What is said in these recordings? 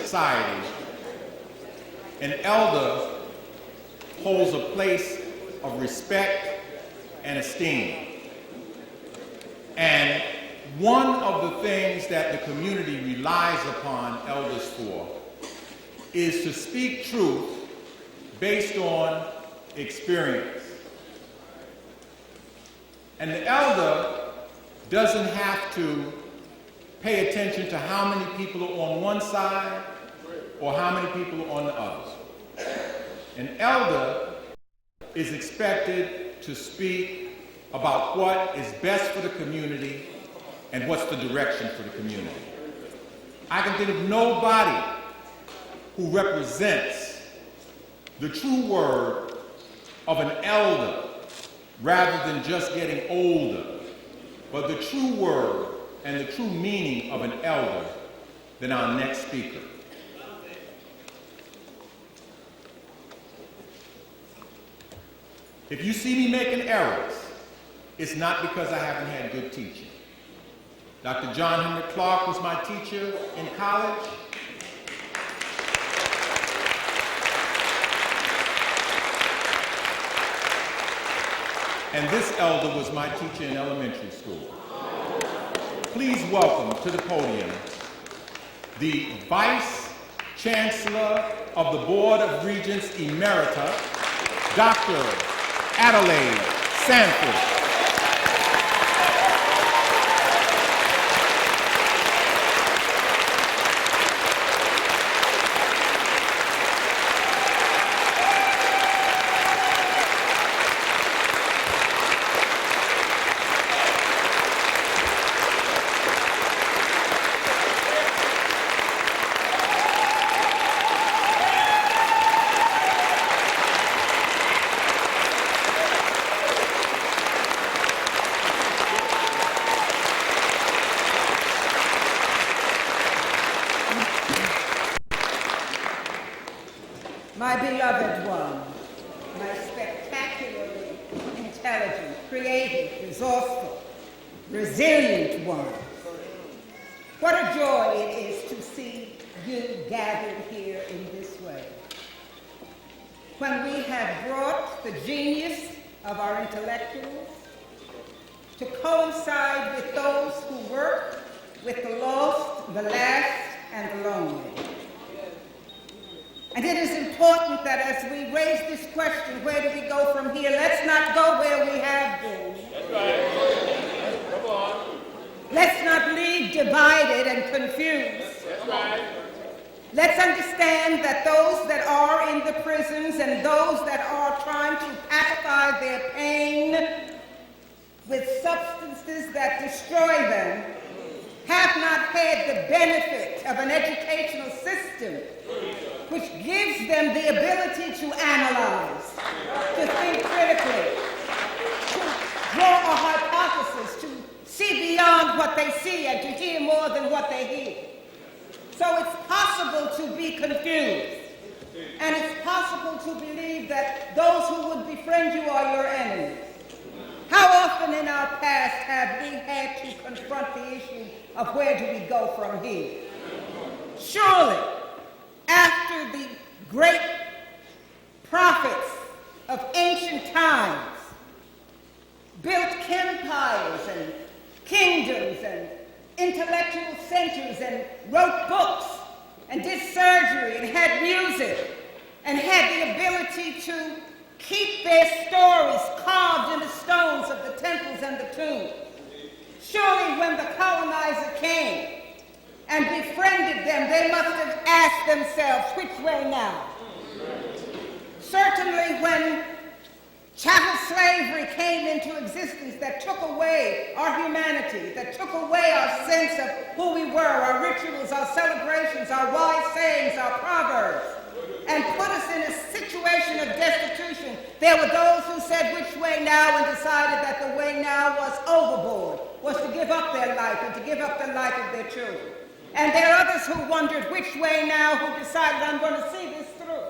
society, an elder holds a place of respect and esteem. And one of the things that the community relies upon elders for is to speak truth based on experience. And the elder doesn't have to pay attention to how many people are on one side or how many people are on the other. An elder is expected to speak about what is best for the community and what's the direction for the community. I can think of nobody who represents the true word of an elder rather than just getting older, but the true word and the true meaning of an elder than our next speaker. If you see me making errors, it's not because I haven't had good teaching. Dr. John Henry Clark was my teacher in college. And this elder was my teacher in elementary school. Please welcome to the podium the Vice Chancellor of the Board of Regents Emerita, Dr. Adelaide Sanford. My beloved one, my spectacularly intelligent, creative, resourceful, resilient one. What a joy it is to see you gathered here in this way. When we have brought the genius of our intellectuals to coincide with those who work with the lost, the last, and the lonely. And it is important that as we raise this question, where do we go from here? Let's not go where we have been. That's right. Come on. Let's not leave divided and confused. That's right. Let's understand that those that are in the prisons and those that are trying to pacify their pain with substances that destroy them have not had the benefit of an educational system which gives them the ability to analyze, to think critically, to draw a hypothesis, to see beyond what they see and to hear more than what they hear. So it's possible to be confused, and it's possible to believe that those who would befriend you are your enemies. How often in our past have we had to confront the issue of where do we go from here? Surely, after the great prophets of ancient times built empires and kingdoms and intellectual centers and wrote books and did surgery and had music and had the ability to keep their stories carved in the stones of the temples and the tombs. Surely when the colonizer came and befriended them, they must have asked themselves, which way now? Certainly when chattel slavery came into existence that took away our humanity, that took away our sense of who we were, our rituals, our celebrations, our wise sayings, our proverbs, and put us in a situation of destitution, there were those who said which way now and decided that the way now was overboard, was to give up their life and to give up the life of their children. And there are others who wondered which way now, who decided, I'm going to see this through.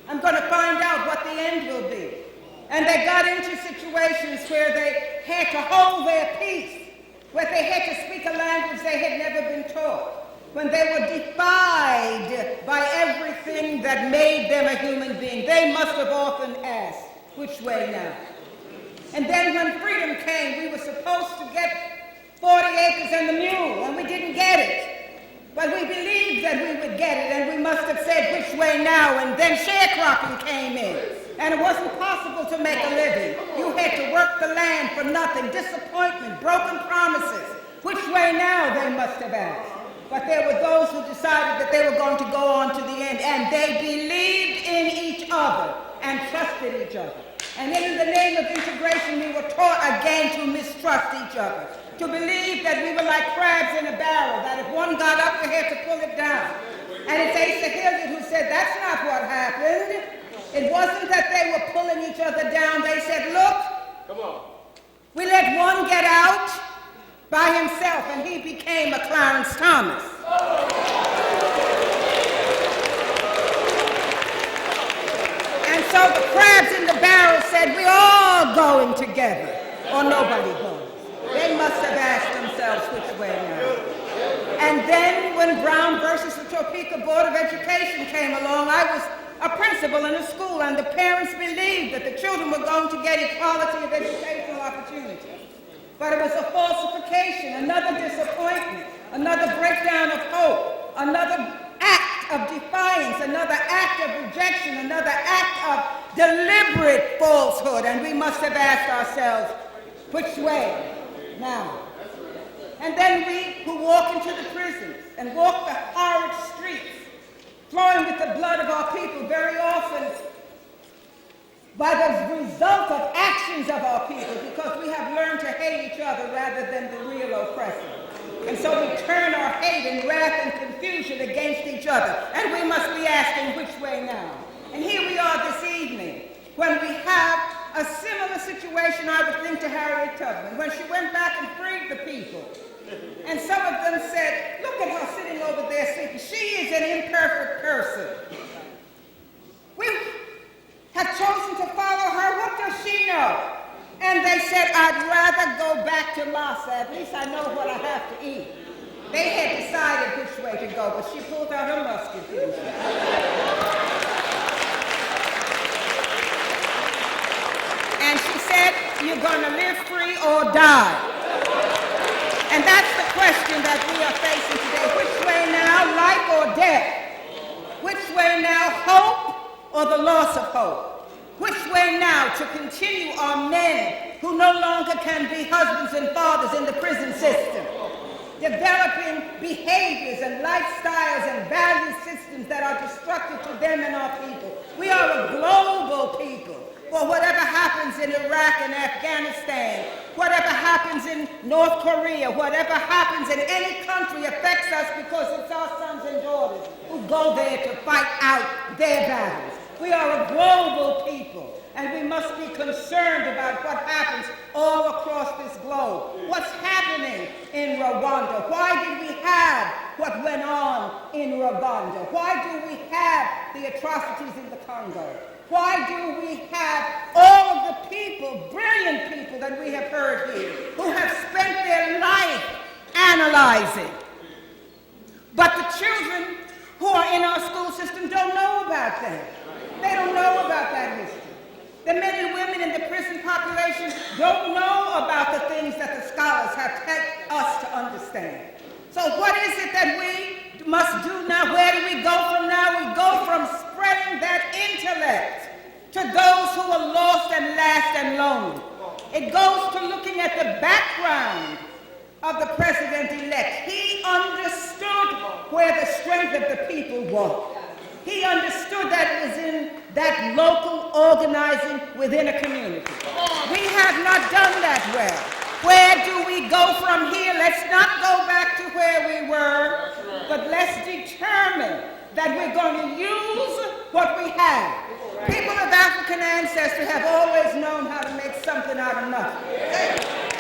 I'm going to find out what the end will be. And they got into situations where they had to hold their peace, where they had to speak a language they had never been taught, when they were defied everything that made them a human being, they must have often asked, which way now? And then when freedom came, we were supposed to get 40 acres and the mule, and we didn't get it. But we believed that we would get it, and we must have said, which way now? And then sharecropping came in, and it wasn't possible to make a living. You had to work the land for nothing, disappointment, broken promises. Which way now, they must have asked. But there were those who decided that they were going to go on to the end, and they believed in each other and trusted each other. And in the name of integration, we were taught again to mistrust each other, to believe that we were like crabs in a barrel, that if one got up, we had to pull it down. And it's Asa Hilliard who said, that's not what happened. It wasn't that they were pulling each other down. They said, look, Come on. we let one get out by himself, and he became a Clarence Thomas. And so the crabs in the barrel said, we're all going together, or nobody goes. They must have asked themselves which way now. And then when Brown versus the Topeka Board of Education came along, I was a principal in a school, and the parents believed that the children were going to get equality of educational opportunity. But it was a falsification, another disappointment, another breakdown of hope, another act of defiance, another act of rejection, another act of deliberate falsehood. And we must have asked ourselves, which way now? And then we who walk into the prisons and walk the horrid streets, flowing with the blood of our people, very often by the result of actions of our people, because we have learned to hate each other rather than the real oppressor. And so we turn our hate and wrath and confusion against each other, and we must be asking which way now. And here we are this evening, when we have a similar situation, I would think, to Harriet Tubman, when she went back and freed the people. And some of them said, look at her sitting over there sleeping. She is an imperfect person. We have chosen to follow her. What does she know? And they said, I'd rather go back to Lhasa. At least I know what I have to eat. They had decided which way to go, but she pulled out her musket, didn't she? And she said, you're going to live free or die. And that's the question that we are facing today. Which way now, life or death? Which way now, hope or the loss of hope? Which way now to continue our men who no longer can be husbands and fathers in the prison system, developing behaviors and lifestyles and value systems that are destructive to them and our people? We are a global people. For whatever happens in Iraq and Afghanistan, whatever happens in North Korea, whatever happens in any country affects us because it's our sons and daughters who go there to fight out their battles. We are a global people, and we must be concerned about what happens all across this globe. What's happening in Rwanda? Why did we have what went on in Rwanda? Why do we have the atrocities in the Congo? Why do we have all of the people, brilliant people that we have heard here, who have spent their life analyzing? But the children who are in our school system don't know about that. They don't know about that history. The men and women in the prison population don't know about the things that the scholars have helped us to understand. So what is it that we must do now? Where do we go from now? We go from spreading that intellect to those who are lost and last and lonely. It goes to looking at the background of the president-elect. He understood where the strength of the people was. He understood that it was in that local organizing within a community. We have not done that well. Where do we go from here? Let's not go back to where we were, but let's determine that we're going to use what we have. People of African ancestry have always known how to make something out of nothing.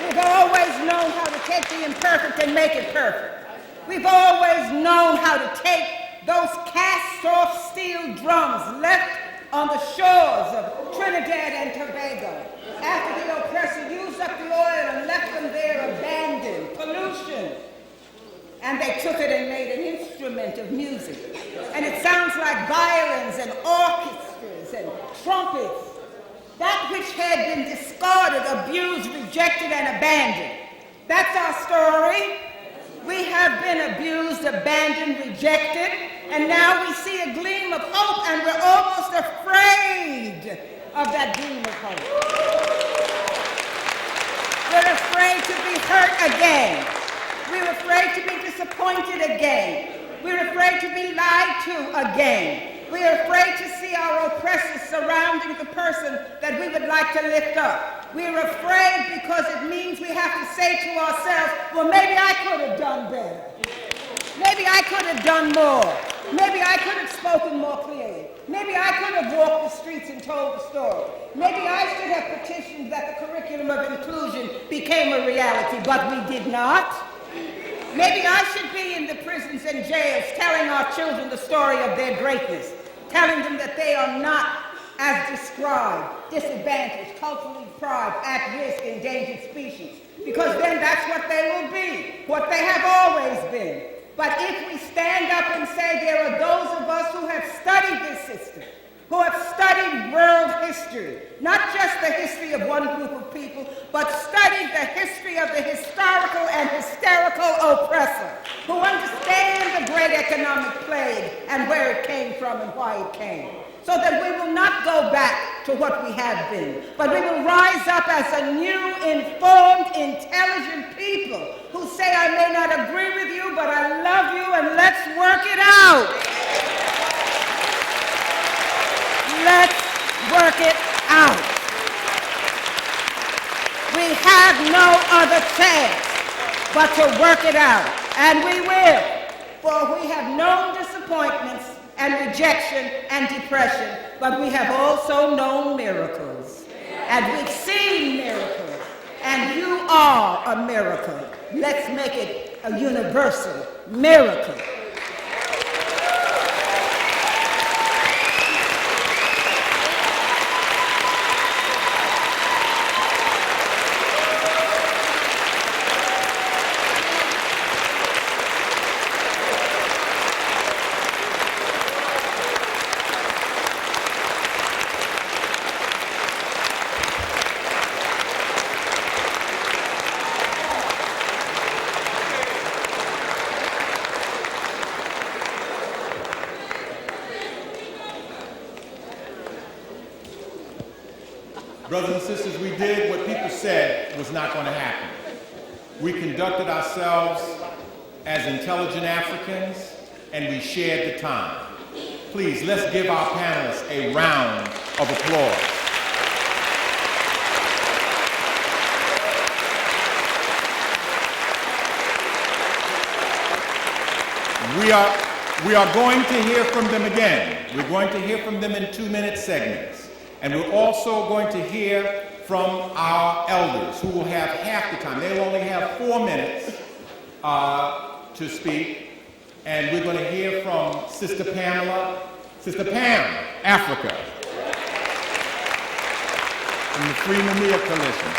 We've always known how to take the imperfect and make it perfect. We've always known how to take those cast-off steel drums left on the shores of Trinidad and Tobago after the oppressor used up the oil and left them there abandoned. Pollution, and they took it and made an instrument of music. And it sounds like violins and orchestras and trumpets. That which had been discarded, abused, rejected, and abandoned. That's our story. We have been abused, abandoned, rejected, and now we see a gleam of hope, and we're almost afraid of that gleam of hope. We're afraid to be hurt again. We're afraid to be disappointed again. We're afraid to be lied to again. We're afraid to see our oppressors surrounding the person that we would like to lift up. We're afraid because it means we have to say to ourselves, well, maybe I could have done better. Maybe I could have done more. Maybe I could have spoken more clearly. Maybe I could have walked the streets and told the story. Maybe I should have petitioned that the curriculum of inclusion became a reality, but we did not. Maybe I should be in the prisons and jails telling our children the story of their greatness, telling them that they are not, as described, disadvantaged, culturally deprived, at risk, endangered species. Because then that's what they will be, what they have always been. But if we stand up and say there are those of us who have studied this system, who have studied world history, not just the history of one group of people, but studied the history of the historical and hysterical oppressor, who understand the great economic plague and where it came from and why it came, so that we will not go back to what we have been, but we will rise up as a new, informed, intelligent people who say, I may not agree with you, but I love you, and let's work it out. Let's work it out. We have no other chance but to work it out, and we will, for we have known disappointments and rejection and depression, but we have also known miracles, and we've seen miracles, and you are a miracle. Let's make it a universal miracle. Brothers and sisters, we did what people said was not going to happen. We conducted ourselves as intelligent Africans, and we shared the time. Please, let's give our panelists a round of applause. We are going to hear from them again. We're going to hear from them in 2-minute segments. And we're also going to hear from our elders, who will have half the time. They'll only have 4 minutes to speak. And we're going to hear from Sister Pamela, Sister Pam, Africa, from the Free Mumia Coalition.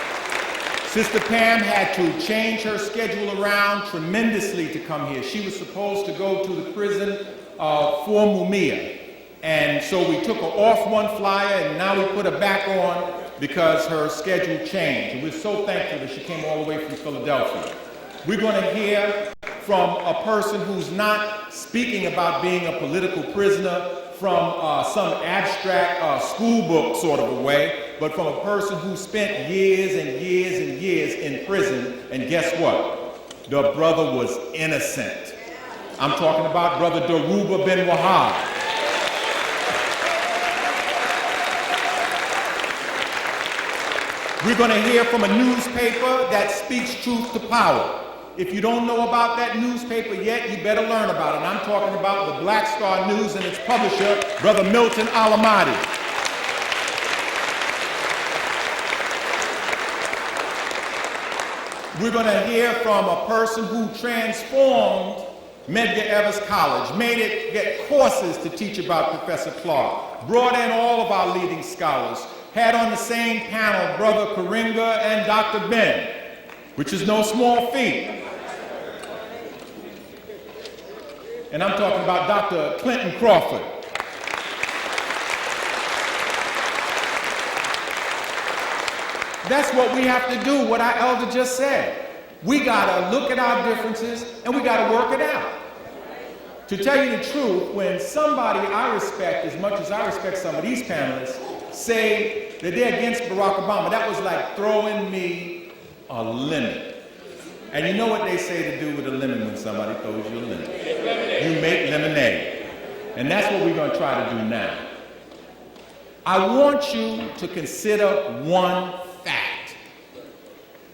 Sister Pam had to change her schedule around tremendously to come here. She was supposed to go to the prison for Mumia. And so we took her off one flyer, and now we put her back on because her schedule changed. And we're so thankful that she came all the way from Philadelphia. We're going to hear from a person who's not speaking about being a political prisoner from some abstract school book sort of a way, but from a person who spent years and years and years in prison. And guess what? The brother was innocent. I'm talking about Brother Dhoruba bin Wahab. We're going to hear from a newspaper that speaks truth to power. If you don't know about that newspaper yet, you better learn about it. And I'm talking about the Black Star News and its publisher, Brother Milton Alamadi. We're going to hear from a person who transformed Medgar Evers College, made it get courses to teach about Professor Clark, brought in all of our leading scholars, had on the same panel Brother Karinga and Dr. Ben, which is no small feat. And I'm talking about Dr. Clinton Crawford. That's what we have to do, what our elder just said. We gotta look at our differences and we gotta work it out. To tell you the truth, when somebody I respect as much as I respect some of these panelists say that they're against Barack Obama, that was like throwing me a lemon. And you know what they say to do with a lemon when somebody throws you a lemon? You make lemonade. And that's what we're gonna try to do now. I want you to consider one fact.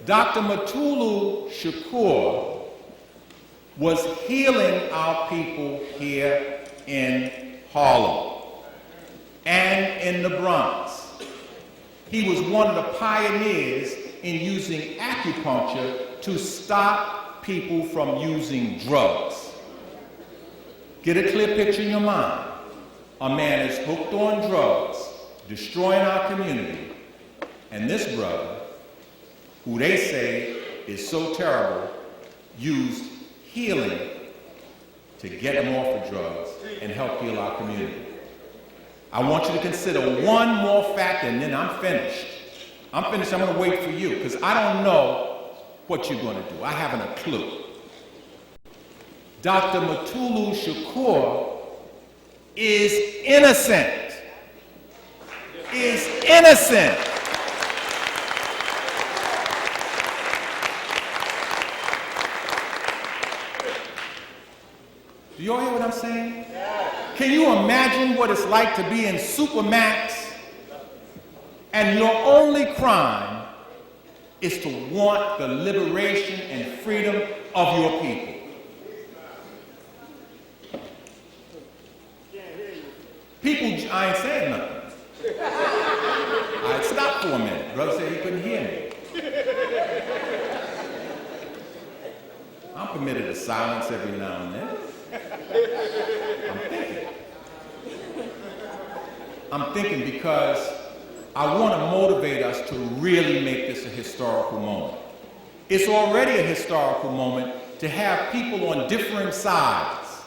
Dr. Mutulu Shakur was healing our people here in Harlem and in the Bronx. He was one of the pioneers in using acupuncture to stop people from using drugs. Get a clear picture in your mind. A man is hooked on drugs, destroying our community, and this brother, who they say is so terrible, used healing to get them off of drugs and help heal our community. I want you to consider one more factor, and then I'm finished. I'm going to wait for you, because I don't know what you're going to do. I haven't a clue. Dr. Mutulu Shakur is innocent. Is innocent. Do you all hear what I'm saying? Can you imagine what it's like to be in Supermax and your only crime is to want the liberation and freedom of your people? People, I ain't saying nothing. I stopped for a minute. Brother said he couldn't hear me. I'm permitted to silence every now and then. I'm thinking because I want to motivate us to really make this a historical moment. It's already a historical moment to have people on different sides.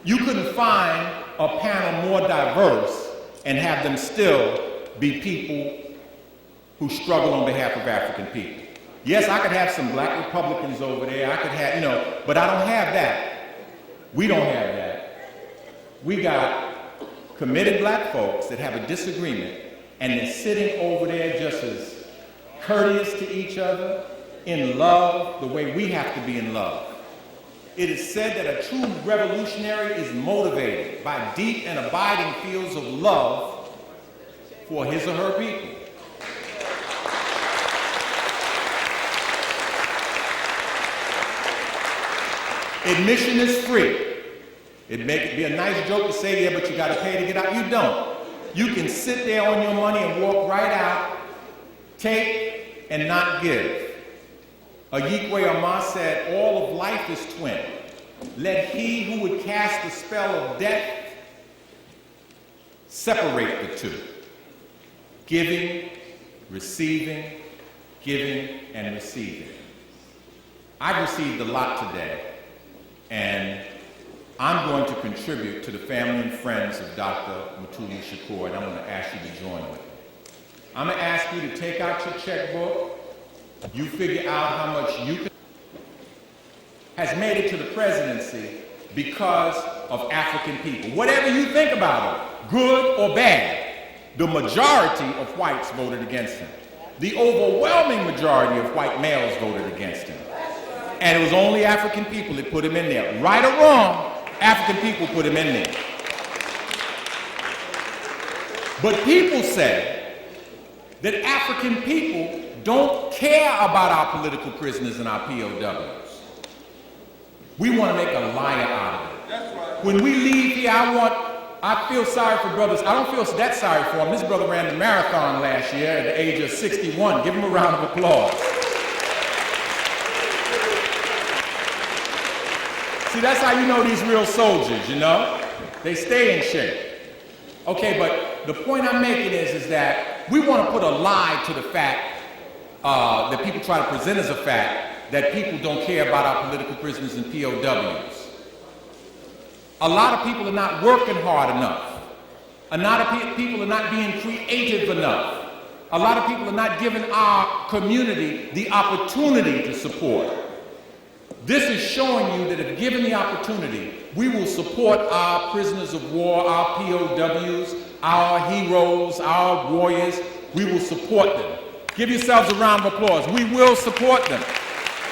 You couldn't find a panel more diverse and have them still be people who struggle on behalf of African people. Yes, I could have some black Republicans over there. I could have, but I don't have that. We don't have that. We got committed black folks that have a disagreement and they're sitting over there just as courteous to each other, in love, the way we have to be in love. It is said that a true revolutionary is motivated by deep and abiding feelings of love for his or her people. Admission is free. It may be a nice joke to say, yeah, but you got to pay to get out. You don't. You can sit there on your money and walk right out, take and not give. Ayikwe Amma said, all of life is twin. Let he who would cast the spell of death separate the two. Giving, receiving, giving, and receiving. I've received a lot today. And I'm going to contribute to the family and friends of Dr. Mutulu Shakur, and I'm going to ask you to join with me. I'm going to ask you to take out your checkbook. You figure out how much you can. Has made it to the presidency because of African people. Whatever you think about it, good or bad, the majority of whites voted against him. The overwhelming majority of white males voted against him. And it was only African people that put him in there. Right or wrong, African people put him in there. But people say that African people don't care about our political prisoners and our POWs. We want to make a liar out of it. That's right. When we leave here, I feel sorry for brothers. I don't feel that sorry for him. This brother ran the marathon last year at the age of 61. Give him a round of applause. See, that's how you know these real soldiers, They stay in shape. Okay, but the point I'm making is that we want to put a lie to the fact that people try to present as a fact that people don't care about our political prisoners and POWs. A lot of people are not working hard enough. A lot of people are not being creative enough. A lot of people are not giving our community the opportunity to support. This is showing you that if given the opportunity, we will support our prisoners of war, our POWs, our heroes, our warriors. We will support them. Give yourselves a round of applause. We will support them.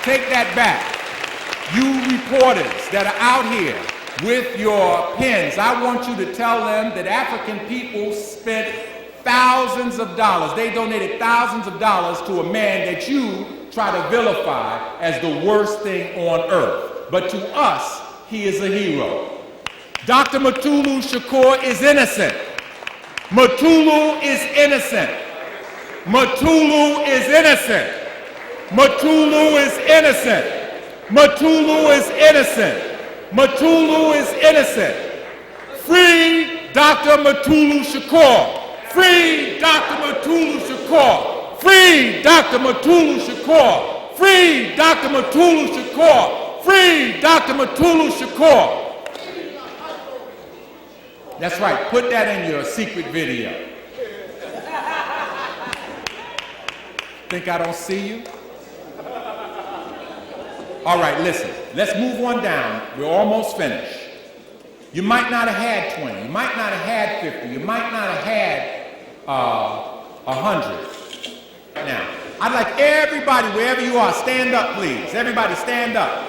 Take that back. You reporters that are out here with your pens, I want you to tell them that African people spent thousands of dollars. They donated thousands of dollars to a man that you try to vilify as the worst thing on earth. But to us, he is a hero. Dr. Mutulu Shakur is innocent. Mutulu is innocent. Mutulu is innocent. Mutulu is innocent. Mutulu is innocent. Mutulu is innocent. Free Dr. Mutulu Shakur. Free Dr. Mutulu Shakur. Free Dr. Mutulu Shakur. Free Dr. Mutulu Shakur. Free Dr. Mutulu Shakur. That's right, put that in your secret video. Think I don't see you? All right, listen, let's move on down. We're almost finished. You might not have had 20, you might not have had 50, you might not have had 100. Now, I'd like everybody, wherever you are, stand up, please. Everybody stand up.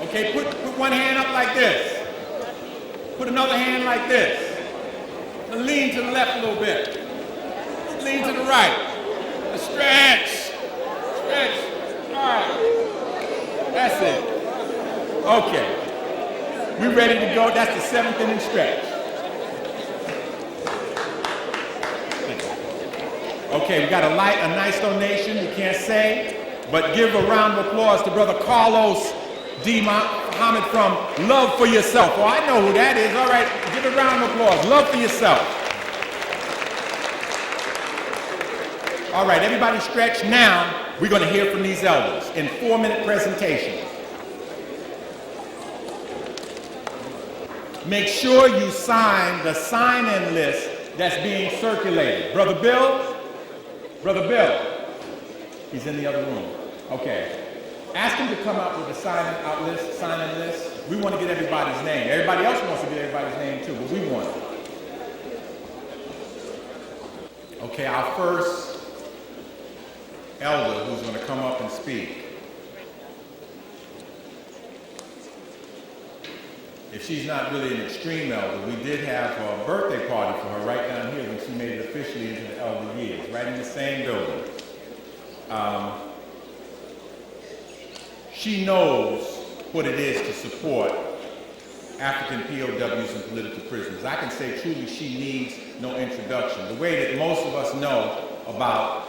Okay, put one hand up like this. Put another hand like this. And lean to the left a little bit. Lean to the right. Stretch. Stretch. All right. That's it. Okay. We ready to go? That's the 7th inning stretch. Okay, we got a nice donation. We can't say, but give a round of applause to Brother Carlos D. Muhammad from Love for Yourself. Oh, I know who that is. All right, give a round of applause. Love for Yourself. All right, everybody stretch. Now, we're going to hear from these elders in 4-minute presentations. Make sure you sign the sign-in list that's being circulated. Brother Bill, he's in the other room. Okay. Ask him to come up with a sign-in list. We want to get everybody's name. Everybody else wants to get everybody's name too, but we want it. Okay, our first elder who's going to come up and speak. If she's not really an extreme elder, we did have a birthday party for her right down here when she made it officially into the elder years, right in the same building. She knows what it is to support African POWs and political prisoners. I can say truly she needs no introduction. The way that most of us know about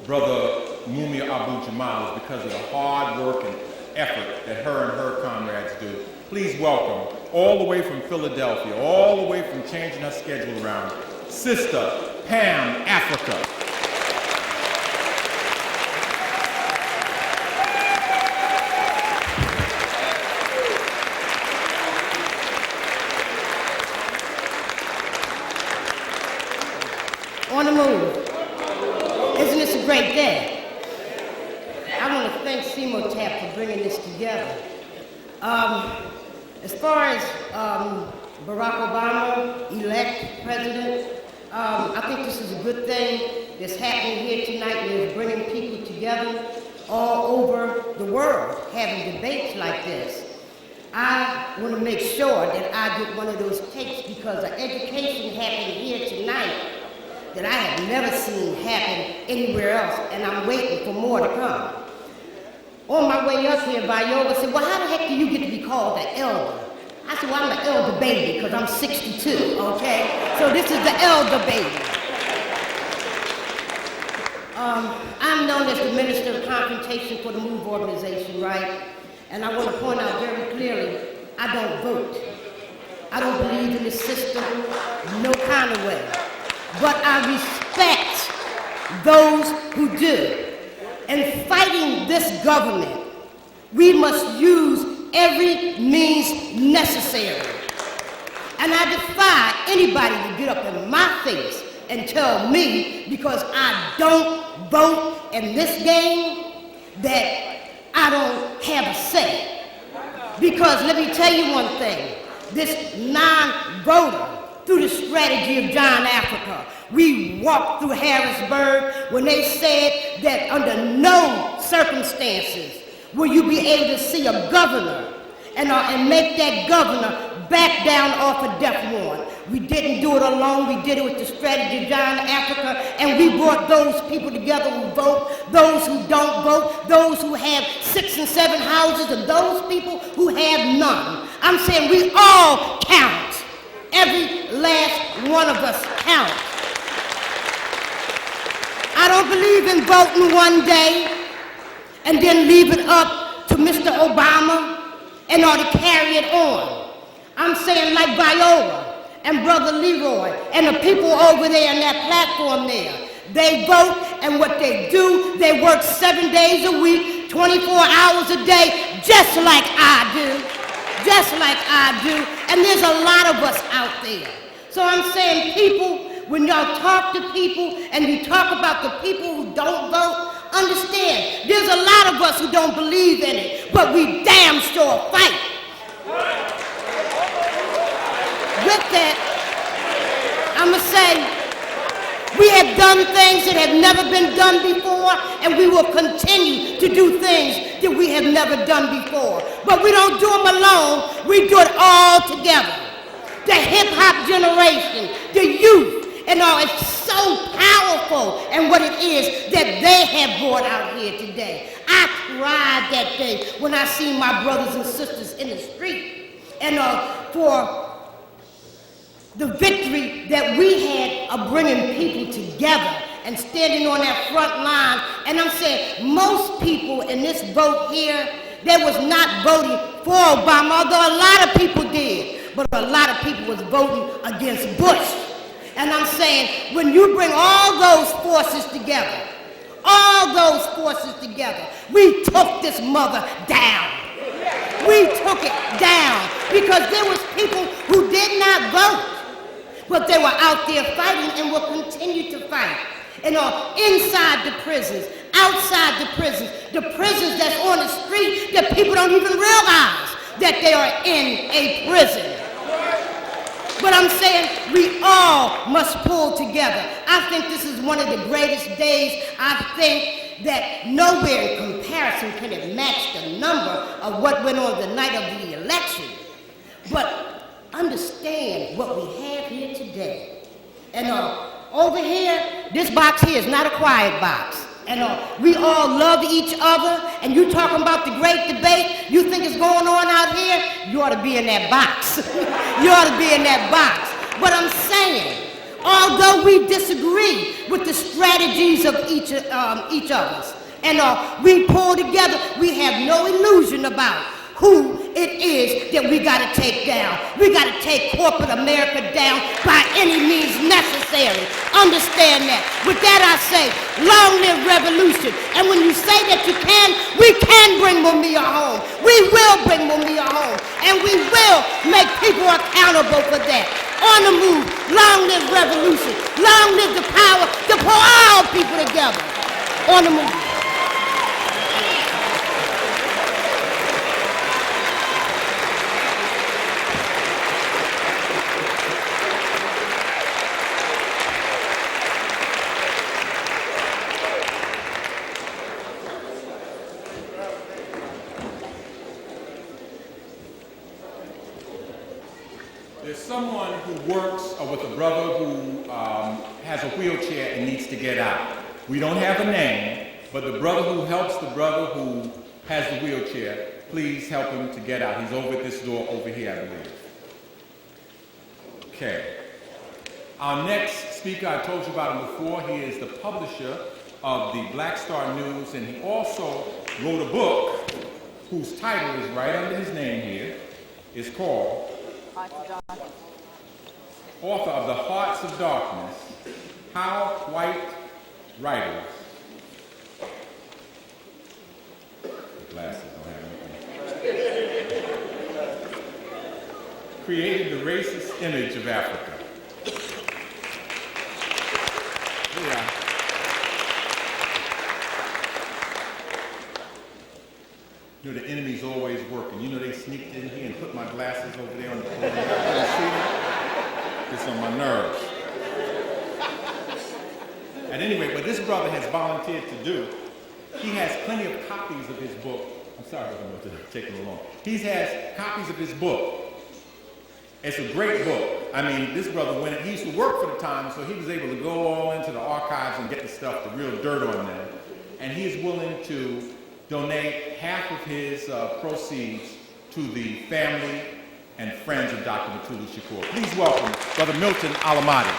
Brother Mumia Abu Jamal is because of the hard work and effort that her and her comrades do. Please welcome, all the way from Philadelphia, all the way from changing her schedule around, Sister Pam Africa. On the move. Isn't this a great day? I want to thank CMOTAP for bringing this together. As far as Barack Obama, elect president, I think this is a good thing that's happening here tonight, and it's bringing people together all over the world, having debates like this. I want to make sure that I get one of those tapes because the education happening here tonight that I have never seen happen anywhere else, and I'm waiting for more to come. On my way up here, Viola said, well, how the heck do you get to be called an elder? I said, well, I'm the elder baby because I'm 62, okay? So this is the elder baby. I'm known as the Minister of Confrontation for the MOVE organization, right? And I want to point out very clearly, I don't vote. I don't believe in the system, no kind of way. But I respect those who do. And fighting this government We must use every means necessary. And I defy anybody to get up in my face and tell me, because I don't vote in this game, that I don't have a say. Because let me tell you one thing, this non-voter, through the strategy of John Africa, we walked through Harrisburg when they said that under no circumstances will you be able to see a governor and make that governor back down off a death warrant. We didn't do it alone. We did it with the strategy of John Africa, and we brought those people together who vote, those who don't vote, those who have 6 and 7 houses, and those people who have none. I'm saying we all count. Every last one of us counts. I don't believe in voting one day and then leave it up to Mr. Obama in order to carry it on. I'm saying like Viola and Brother Leroy and the people over there in that platform there. They vote, and what they do, they work 7 days a week, 24 hours a day, just like I do. Just like I do. And there's a lot of us out there. So I'm saying, people, when y'all talk to people and you talk about the people who don't vote, understand, there's a lot of us who don't believe in it, but we damn sure fight. With that, I'm going to say, we have done things that have never been done before, and we will continue to do things that we have never done before. But we don't do them alone, we do it all together. The hip-hop generation, the youth, and all, it's so powerful in what it is that they have brought out here today. I cried that day when I seen my brothers and sisters in the street, and for the victory that we had of bringing people together and standing on that front line. And I'm saying, most people in this vote here, they was not voting for Obama, although a lot of people did, but a lot of people was voting against Bush. And I'm saying, when you bring all those forces together, we took this mother down. We took it down because there was people who did not vote, but they were out there fighting and will continue to fight. And inside the prisons, outside the prisons that's on the street that people don't even realize that they are in a prison. But I'm saying we all must pull together. I think this is one of the greatest days. I think that nowhere in comparison can it match the number of what went on the night of the election. But understand what we have here today. And over here, this box here is not a quiet box. And we all love each other. And you talking about the great debate, you think it's going on out here? You ought to be in that box. You ought to be in that box. But I'm saying, although we disagree with the strategies of each of us, and we pull together, we have no illusion about who it is that we got to take down. We got to take corporate America down by any means necessary. Understand that. With that I say, long live revolution. And when you say that you can, we can bring Mumia home. We will bring Mumia home. And we will make people accountable for that. On the move, long live revolution. Long live the power to pull all people together. On the move. There's someone who works with a brother who has a wheelchair and needs to get out. We don't have a name, but the brother who helps the brother who has the wheelchair, please help him to get out. He's over at this door over here, I believe. Okay. Our next speaker, I told you about him before. He is the publisher of the Black Star News, and he also wrote a book whose title is right under his name here. It's called Author of The Hearts of Darkness, How White Writers, the glasses don't have anything. created the racist image of Africa. Yeah. You know, the enemy's always working. You know, they sneaked in here and put my glasses over there on the podium. You see it? It's on my nerves. And anyway, what this brother has volunteered to do, he has plenty of copies of his book. I'm sorry if I'm going to take him along. He has copies of his book. It's a great book. I mean, this brother he used to work for the Times, so he was able to go all into the archives and get the stuff, the real dirt on them. And he's willing to donate half of his proceeds to the family and friends of Dr. Mutulu Shakur. Please welcome Brother Milton Alamadi.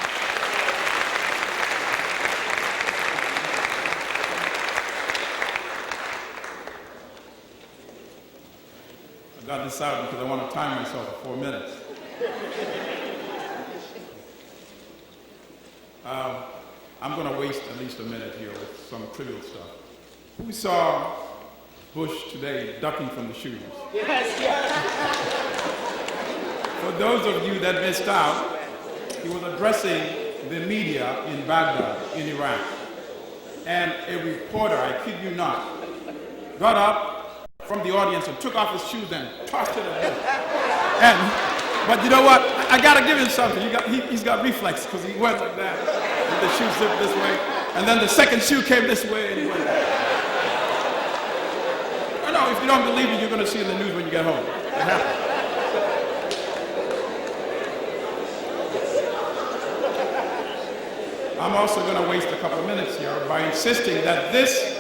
I got this out because I want to time myself at 4 minutes. I'm going to waste at least a minute here with some trivial stuff. We saw Bush today ducking from the shooters. Yes, yes. For those of you that missed out, he was addressing the media in Baghdad, in Iraq. And a reporter, I kid you not, got up from the audience and took off his shoes and tossed it at Bush. But you know what? I got to give him something. He's got reflex because he went like that. And the shoe zipped this way. And then the second shoe came this way and he went like that. No, if you don't believe it, you're going to see in the news when you get home. It happened. I'm also going to waste a couple of minutes here by insisting that this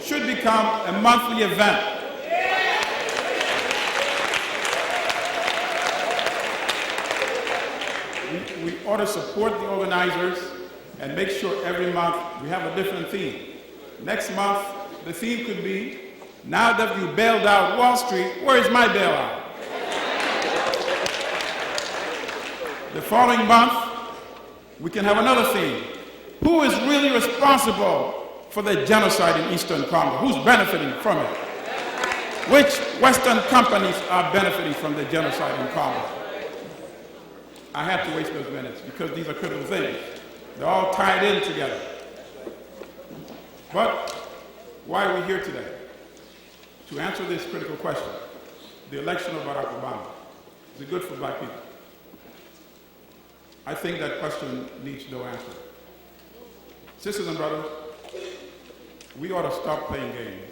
should become a monthly event. We ought to support the organizers and make sure every month we have a different theme. Next month, the theme could be, now that you bailed out Wall Street, where is my bailout? The following month, we can have another theme. Who is really responsible for the genocide in Eastern Congo? Who's benefiting from it? Which Western companies are benefiting from the genocide in Congo? I have to waste those minutes because these are critical things. They're all tied in together. But why are we here today? To answer this critical question, the election of Barack Obama, is it good for black people? I think that question needs no answer. Sisters and brothers, we ought to stop playing games.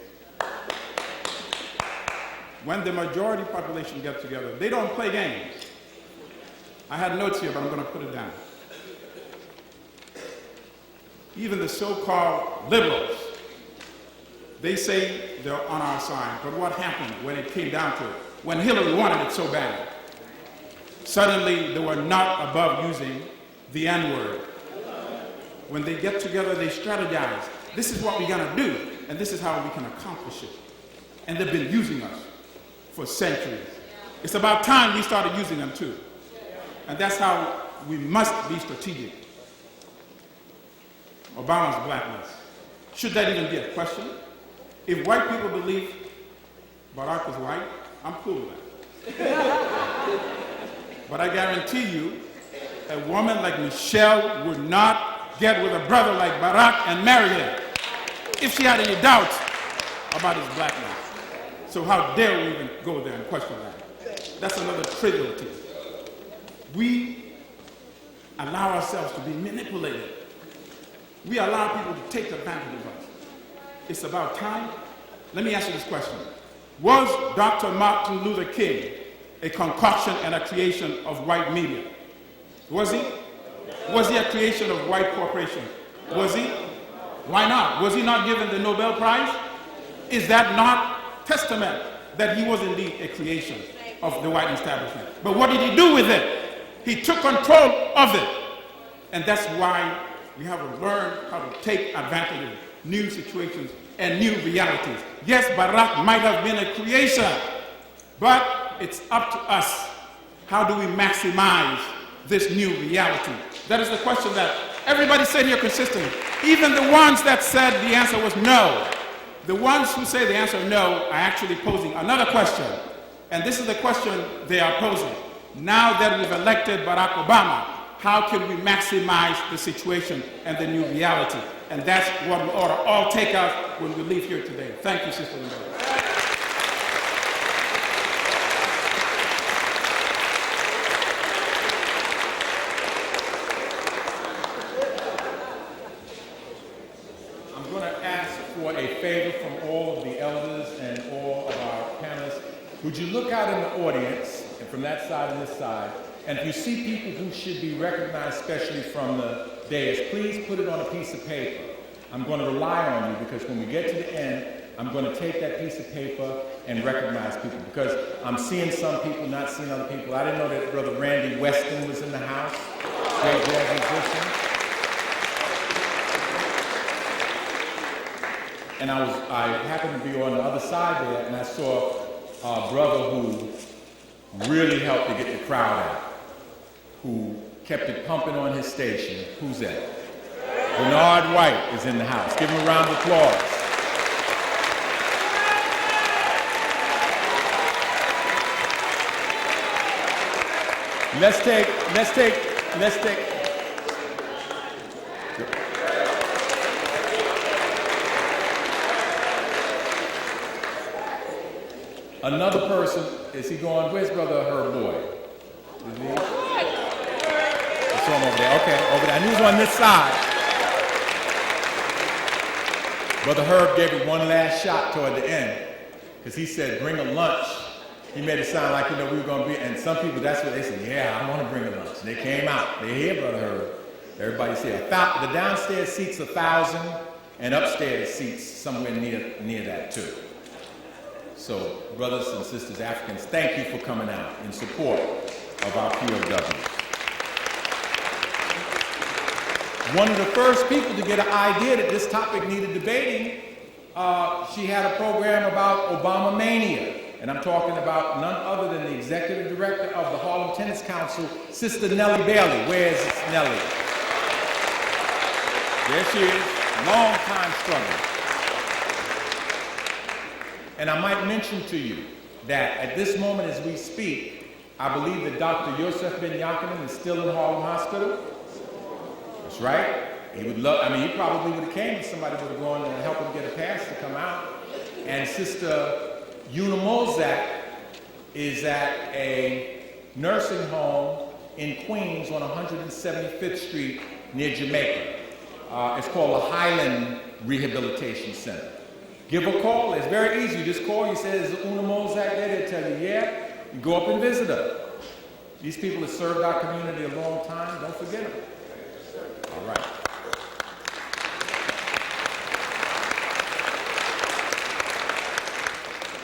When the majority population gets together, they don't play games. I had notes here, but I'm going to put it down. Even the so-called liberals, they say they're on our side, but what happened when it came down to it? When Hillary wanted it so bad, suddenly they were not above using the N-word. When they get together, they strategize. This is what we're going to do, and this is how we can accomplish it. And they've been using us for centuries. It's about time we started using them too. And that's how we must be strategic. Obama's blackness. Should that even be a question? If white people believe Barack is white, I'm cool with that. But I guarantee you, a woman like Michelle would not get with a brother like Barack and marry him if she had any doubts about his blackness. So how dare we even go there and question that? That's another triviality. We allow ourselves to be manipulated. We allow people to take advantage of us. It's about time. Let me ask you this question. Was Dr. Martin Luther King a concoction and a creation of white media? Was he? Was he a creation of white corporations? Was he? Why not? Was he not given the Nobel Prize? Is that not testament that he was indeed a creation of the white establishment? But what did he do with it? He took control of it. And that's why we have to learn how to take advantage of new situations and new realities. Yes, Barack might have been a creation, but it's up to us. How do we maximize this new reality? That is the question that everybody said here consistently. Even the ones that said the answer was no. The ones who say the answer no are actually posing another question. And this is the question they are posing. now that we've elected Barack Obama, how can we maximize the situation and the new reality? And that's what we ought to all take out when we leave here today. Thank you, Sister Linda. I'm going to ask for a favor from all of the elders and all of our panelists. Would you look out in the audience, and from that side and this side, and if you see people who should be recognized, especially from the dais, please put it on a piece of paper. I'm going to rely on you because when we get to the end, I'm going to take that piece of paper and recognize people because I'm seeing some people, not seeing other people. I didn't know that Brother Randy Weston was in the house, great jazz musician. And I happened to be on the other side there, and I saw a brother who really helped to get the crowd out, who kept it pumping on his station. Who's that? Bernard White is in the house. Give him a round of applause. Let's take. Another person, is he going? Where's Brother Herb Boy? Is he? I saw him over there. Okay, over there. I knew he was on this side. Brother Herb gave it one last shot toward the end, because he said, bring a lunch. He made it sound like, we were going to be, and some people, that's what they said, yeah, I want to bring a lunch. And they came out. They're here, Brother Herb. Everybody said, the downstairs seats 1,000, and upstairs seats somewhere near that too. So, brothers and sisters, Africans, thank you for coming out in support of our POWs. One of the first people to get an idea that this topic needed debating, she had a program about Obama mania. And I'm talking about none other than the executive director of the Harlem Tennis Council, Sister Nellie Bailey. Where is Nellie? There she is, long time struggling. And I might mention to you that at this moment as we speak, I believe that Dr. Yosef Ben Yakinen is still in Harlem Hospital. That's right. He would love, he probably would have came if somebody would have gone and helped him get a pass to come out. And Sister Una Mozak is at a nursing home in Queens on 175th Street near Jamaica. It's called the Highland Rehabilitation Center. Give a call. It's very easy. You just call. You say, is Una Mozak there? They'll tell you, yeah. You go up and visit her. These people have served our community a long time. Don't forget them. All right.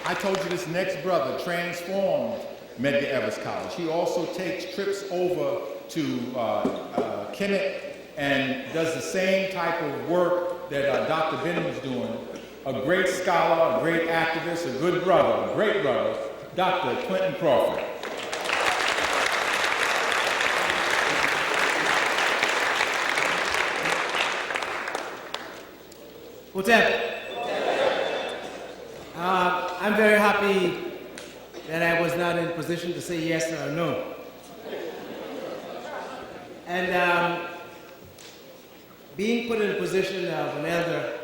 I told you this next brother transformed Medgar Evers College. He also takes trips over to Kemet and does the same type of work that Dr. Benham is doing. A great scholar, a great activist, a good brother, a great brother, Dr. Clinton Crawford. What's up? I'm very happy that I was not in a position to say yes or no. And being put in a position of an elder,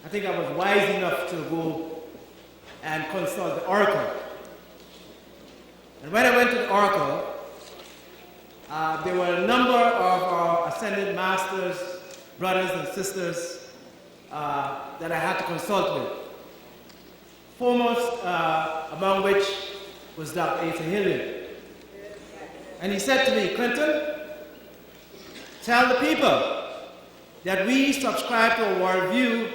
I think I was wise enough to go and consult the Oracle. And when I went to the Oracle, there were a number of our ascended masters, brothers and sisters that I had to consult with. Foremost among which was Dr. Asa Hilliard. And he said to me, Clinton, tell the people that we subscribe to a worldview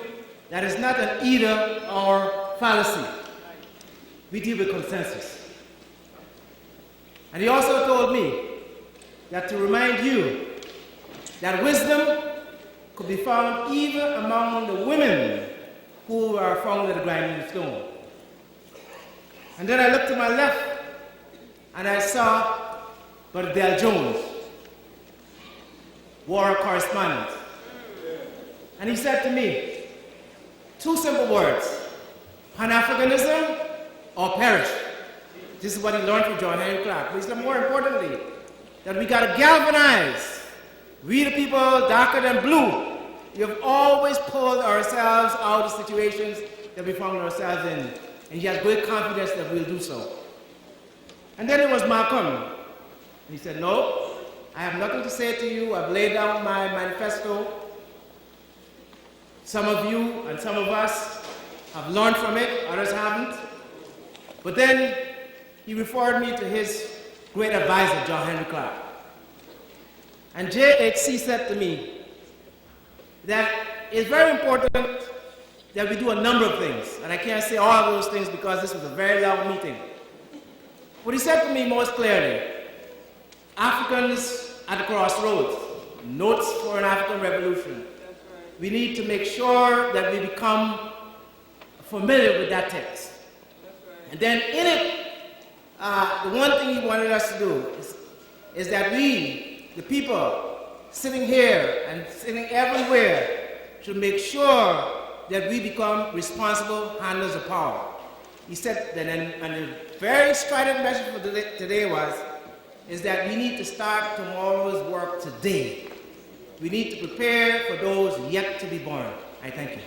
that is not an either or fallacy. We deal with consensus. And he also told me that to remind you that wisdom could be found even among the women who are found at the grinding stone. And then I looked to my left and I saw Brother Del Jones, war correspondent. And he said to me, two simple words, Pan-Africanism or perish. This is what he learned from John Henry Clark. But he said, more importantly, that we got to galvanize. We the people darker than blue. We have always pulled ourselves out of situations that we found ourselves in. And he has great confidence that we'll do so. And then it was Malcolm. And he said, no, I have nothing to say to you. I've laid down my manifesto. Some of you and some of us have learned from it, others haven't. But then he referred me to his great advisor, John Henry Clark. And JHC said to me that it's very important that we do a number of things. And I can't say all of those things because this was a very long meeting. But he said to me most clearly, Africans at the crossroads, notes for an African revolution. We need to make sure that we become familiar with that text. And then in it, the one thing he wanted us to do is that we, the people, sitting here and sitting everywhere, should make sure that we become responsible handlers of power. He said that, and a very strident message for today is that we need to start tomorrow's work today. We need to prepare for those yet to be born. I thank you.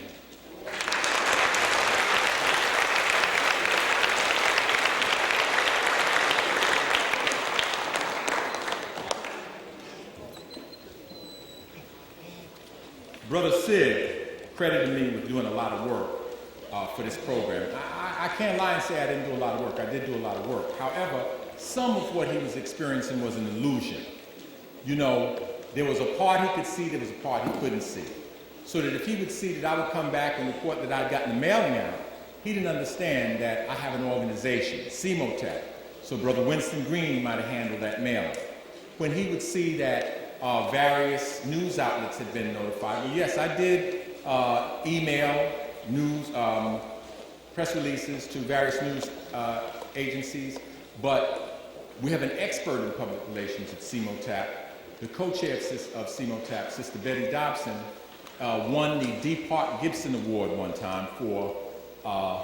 Brother Sid credited me with doing a lot of work for this program. I can't lie and say I didn't do a lot of work. I did do a lot of work. However, some of what he was experiencing was an illusion. You know, there was a part he could see, there was a part he couldn't see. So that if he would see that I would come back and report that I'd gotten the mailing out, he didn't understand that I have an organization, CMOTAC. So Brother Winston Green might have handled that mailing. When he would see that various news outlets had been notified. Well, yes, I did email news, press releases to various news agencies, but we have an expert in public relations at CMOTAP. The co-chair of CMOTAP, Sister Betty Dobson, won the D. Park Gibson Award one time for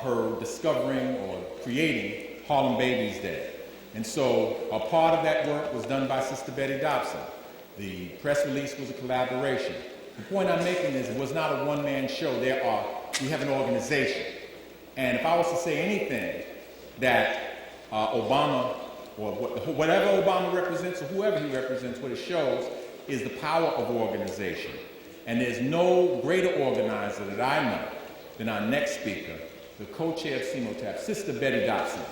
her discovering or creating Harlem Babies Day. And so a part of that work was done by Sister Betty Dobson. The press release was a collaboration. The point I'm making is it was not a one-man show. We have an organization. And if I was to say anything that Obama, or whatever Obama represents, or whoever he represents, what it shows is the power of organization. And there's no greater organizer that I know than our next speaker, the co-chair of CMOTAP, Sister Betty Dobson.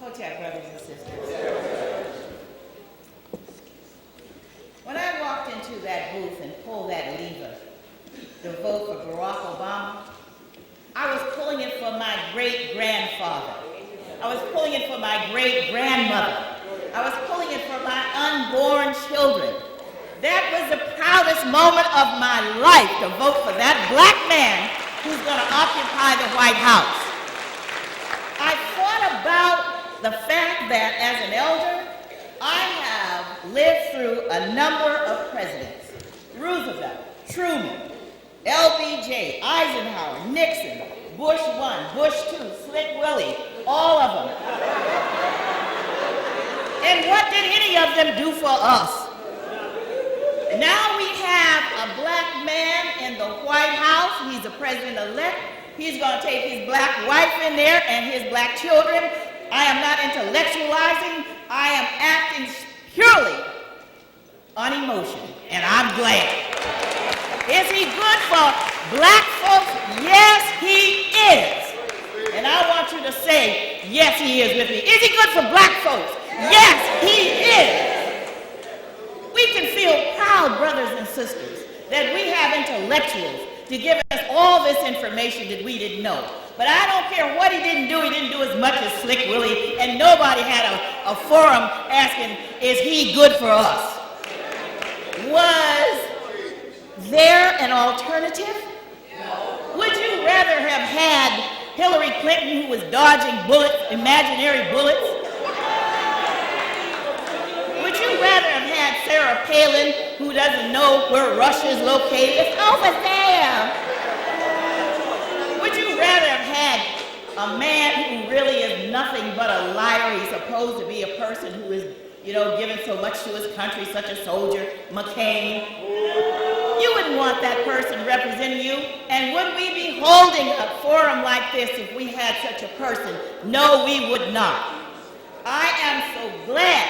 Hotel brothers and sisters. When I walked into that booth and pulled that lever to vote for Barack Obama, I was pulling it for my great-grandfather. I was pulling it for my great-grandmother. I was pulling it for my unborn children. That was the proudest moment of my life, to vote for that black man who's going to occupy the White House. I thought about the fact that as an elder, I have lived through a number of presidents. Roosevelt, Truman, LBJ, Eisenhower, Nixon, Bush 1, Bush 2, Slick Willie, all of them. And what did any of them do for us? Now we have a black man in the White House. He's the president-elect. He's going to take his black wife in there and his black children. I am not intellectualizing. I am acting purely on emotion, and I'm glad. Is he good for black folks? Yes, he is. And I want you to say, yes, he is with me. Is he good for black folks? Yes, he is. We can feel proud, brothers and sisters, that we have intellectuals to give us all this information that we didn't know. But I don't care what he didn't do as much as Slick Willie, and nobody had a forum asking, is he good for us? there an alternative? Would you rather have had Hillary Clinton, who was dodging bullets, imaginary bullets? Would you rather have had Sarah Palin, who doesn't know where Russia is located? It's over there. Would you rather have had a man who really is nothing but a liar? He's supposed to be a person who is, given so much to his country, such a soldier, McCain. You wouldn't want that person representing you. And would we be holding a forum like this if we had such a person? No, we would not. I am so glad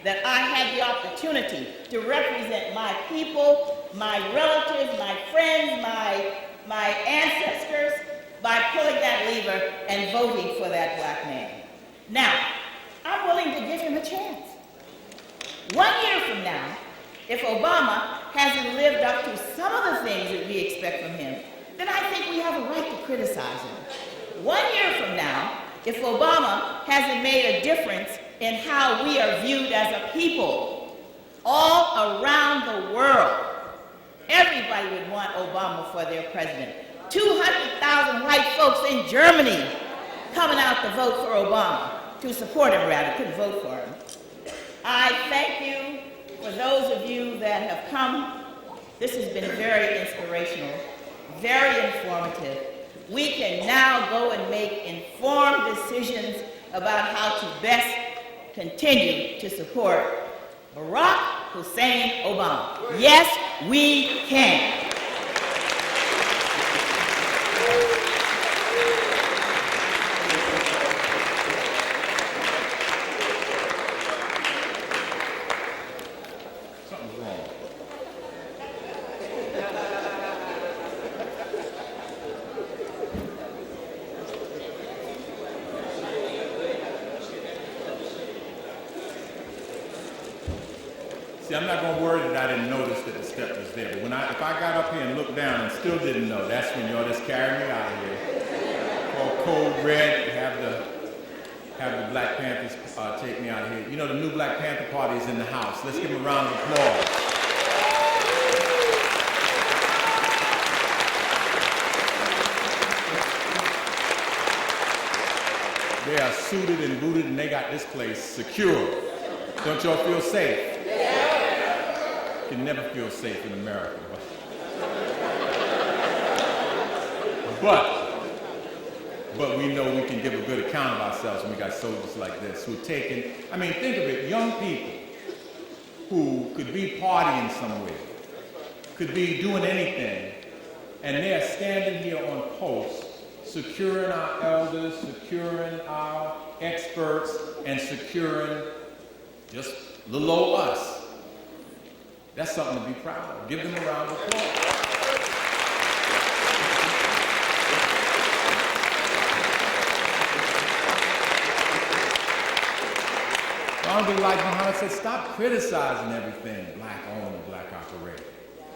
that I had the opportunity to represent my people, my relatives, my friends, my ancestors, by pulling that lever and voting for that black man. Now, I'm willing to give him a chance. 1 year from now, if Obama hasn't lived up to some of the things that we expect from him, then I think we have a right to criticize him. 1 year from now, if Obama hasn't made a difference in how we are viewed as a people all around the world, everybody would want Obama for their president. 200,000 white folks in Germany coming out to vote for Obama, to support him rather, couldn't vote for him. I thank you for those of you that have come. This has been very inspirational, very informative. We can now go and make informed decisions about how to best continue to support Barack Hussein Obama. Yes, we can. Something's wrong. See, I'm not going to worry that I didn't notice that the step was there. But if I got up here and looked down and still didn't know, that's when y'all just carried me out of here. Called Code Red, have the Black Panthers take me out of here. You know, the new Black Panther Party is in the house. Let's give them a round of applause. They are suited and booted and they got this place secure. Don't y'all feel safe? You can never feel safe in America. But we know we can give a good account of ourselves when we got soldiers like this who are taking, I mean, think of it, young people who could be partying somewhere, could be doing anything, and they are standing here on post, securing our elders, securing our experts, and securing just little old us. That's something to be proud of. Give them a round of applause. I don't be like Muhammad said, stop criticizing everything black owned and black operated.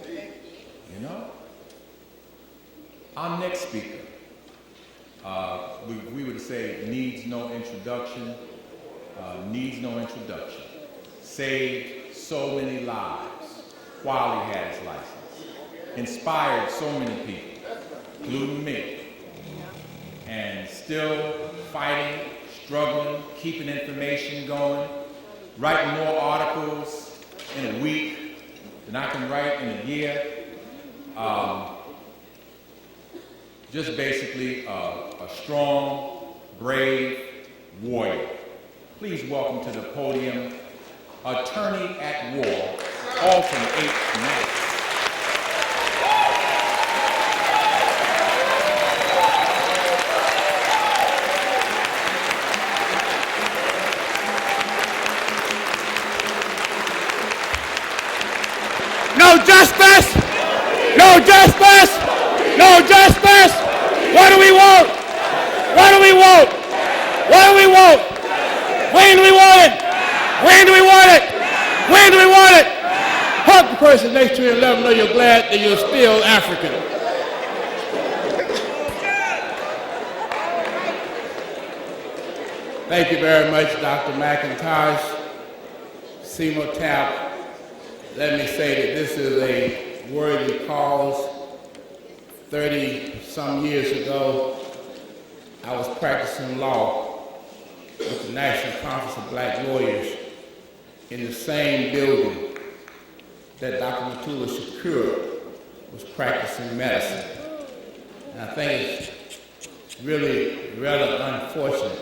You know? Our next speaker, we would say needs no introduction, saved so many lives while he had his license, inspired so many people, including me, and still fighting, struggling, keeping information going, writing more articles in a week than I can write in a year. Just basically a strong, brave warrior. Please welcome to the podium, attorney at war, Alton H. Max. No justice! No justice! No justice! What do we want? What do we want? What do we want? When do we want it? When do we want it? When do we want it? Hug the person next to you and let them know you're glad that you're still African. Thank you very much, Dr. McIntosh. Seymour Tapp, let me say that this is a worthy cause. 30-some years ago, I was practicing law with the National Conference of Black Lawyers in the same building that Dr. Mutulu Shakur was practicing medicine. And I think it's really rather unfortunate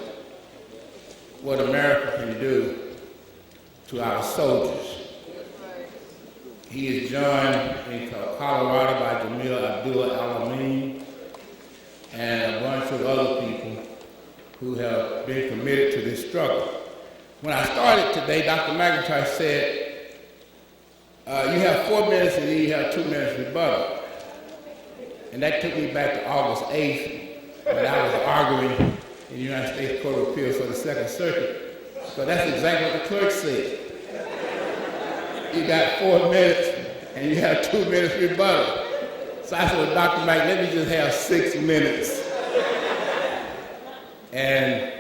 what America can do to our soldiers. He is joined in Colorado by Jamil Abdul-Alamin and a bunch of other people who have been committed to this struggle. When I started today, Dr. McIntyre said, you have 4 minutes and then you have 2 minutes rebuttal. And that took me back to August 8th when I was arguing in the United States Court of Appeals for the Second Circuit. So that's exactly what the clerk said. You got 4 minutes and you have 2 minutes rebuttal. So I said, well, Dr. Mike, let me just have 6 minutes. And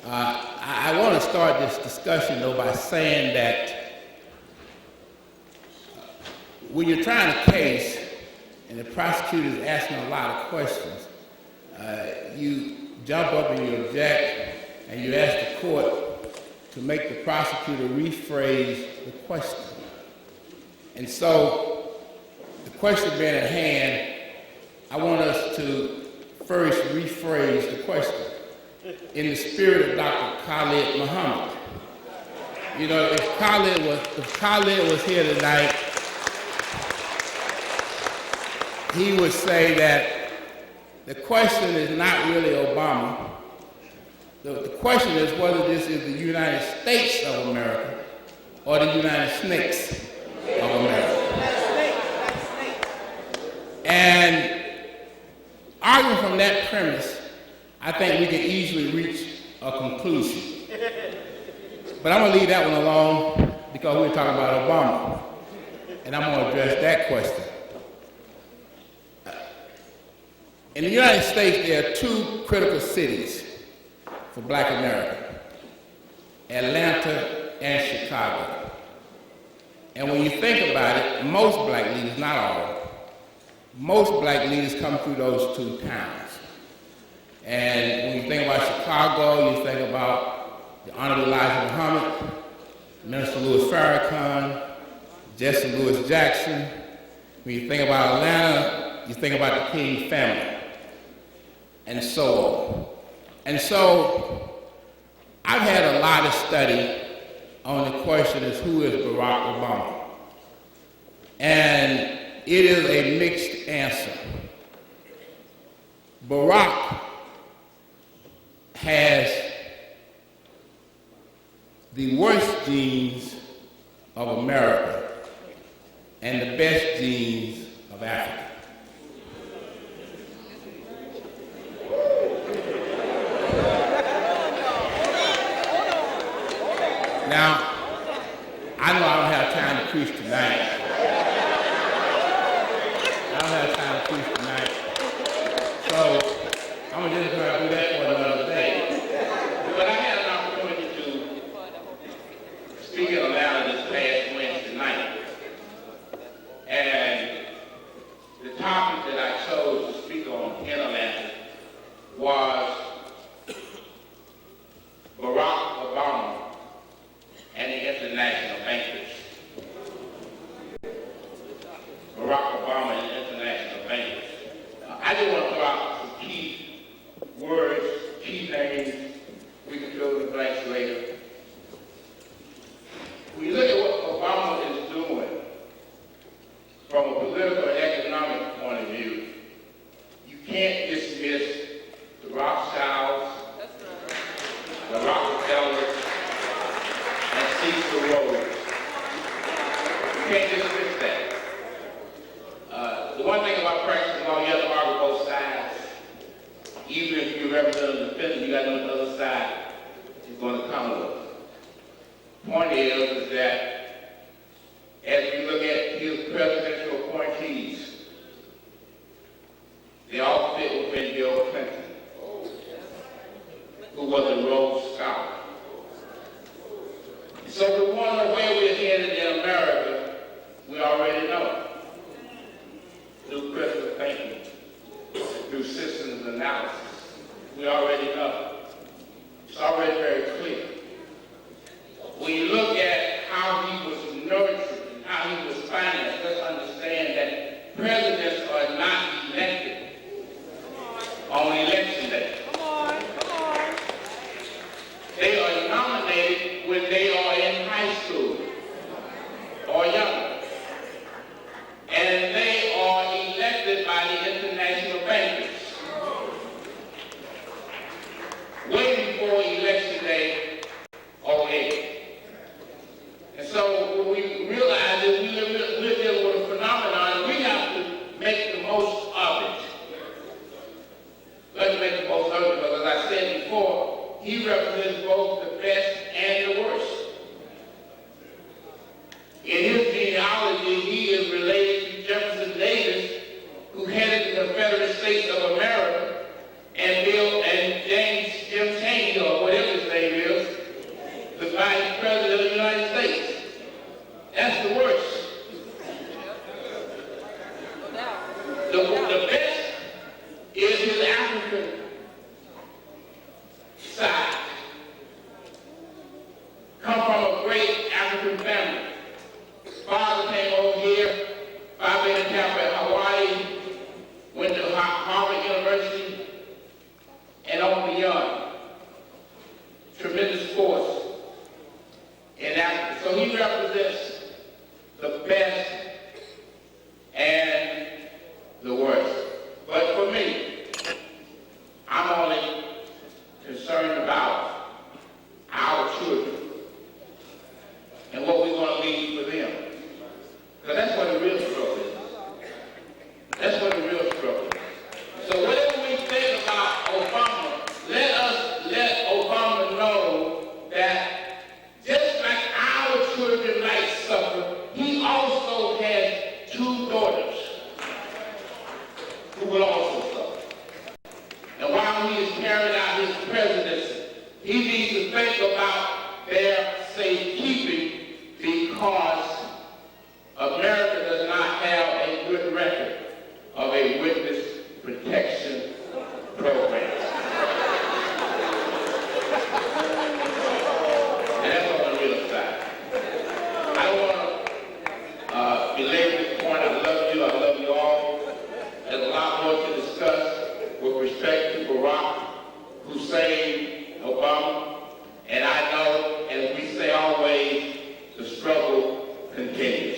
I want to start this discussion, though, by saying that when you're trying a case and the prosecutor is asking a lot of questions, you jump up and you object and you ask the court to make the prosecutor rephrase the question. And so, the question being at hand, I want us to first rephrase the question in the spirit of Dr. Khalid Muhammad. You know, if Khalid was here tonight, he would say that the question is not really Obama. The question is whether this is the United States of America or the United Snakes of America. And arguing from that premise, I think we can easily reach a conclusion. But I'm going to leave that one alone because we're talking about Obama. And I'm going to address that question. In the United States, there are 2 critical cities for Black America, Atlanta and Chicago. And when you think about it, most Black leaders, not all, most Black leaders come through those 2 towns. And when you think about Chicago, you think about the Honorable Elijah Muhammad, Minister Louis Farrakhan, Jesse Louis Jackson. When you think about Atlanta, you think about the King family, and so on. And so, I've had a lot of study on the question is who is Barack Obama? And it is a mixed answer. Barack has the worst genes of America and the best genes of Africa. Now, I know I don't have time to preach tonight. I don't have time to preach tonight. So, I'm just going to do that for another day. But I had an opportunity to speak in Atlanta this past Wednesday night. And the topic that I chose to speak on in Atlanta was Barack Obama and the international bankers. Barack Obama and the international bankers. I just want to throw out some key words, key names. We can fill in the blanks later. When you look at what Obama is doing from a political and economic point of view, you can't dismiss the Rothschilds, the Rockefellers, and Cecil Rhodes. You can't dismiss that. The one thing about practicing law, you have to argue both sides. Even if you represent a defendant, you got to know the other side is going to come with. Point is that as we look at his presidential appointees, they all fit within Bill Clinton, who was a Rhodes Scholar. So we want to know where we're headed in America, we already know. an analysis. We already know. It's already very clear. When you look at how he was nurtured and how he was financed, let's understand that presidents are not elected on election day. They are nominated when they are in high school or younger. And they are elected by the international bankers. Way before election day 08. And so when we realize that we're dealing with a phenomenon, we have to make the most of it. Let's make the most of it, because as I said before, he represents both the best and the worst. In his genealogy, he is related to Jefferson Davis, who headed the Confederate States of America, and James Jim Chaney, or whatever his name is, the Vice President of the United States. That's the worst. The best is his African side. Come from a great African family. Father came over here, Phi Beta Kappa at Hawaii, went to Harvard University, and on beyond. Tremendous force in Africa. So he represents the best and the worst. But for me, I'm only concerned about our children and what we're going to leave for them. Because that's what the real struggle is. That's what the real struggle is. So whatever we think about Obama, let Obama know that just like our children might suffer, he also has 2 daughters who will also suffer. And while he is carrying out his presidency, he needs to think about their safekeeping, because America does not have a good record of a witness protection program. And that's on the real side. I don't want to belabor this point. I love you all. There's a lot more to discuss with respect to Barack Hussein Obama. And I know, as we say always, the struggle continues.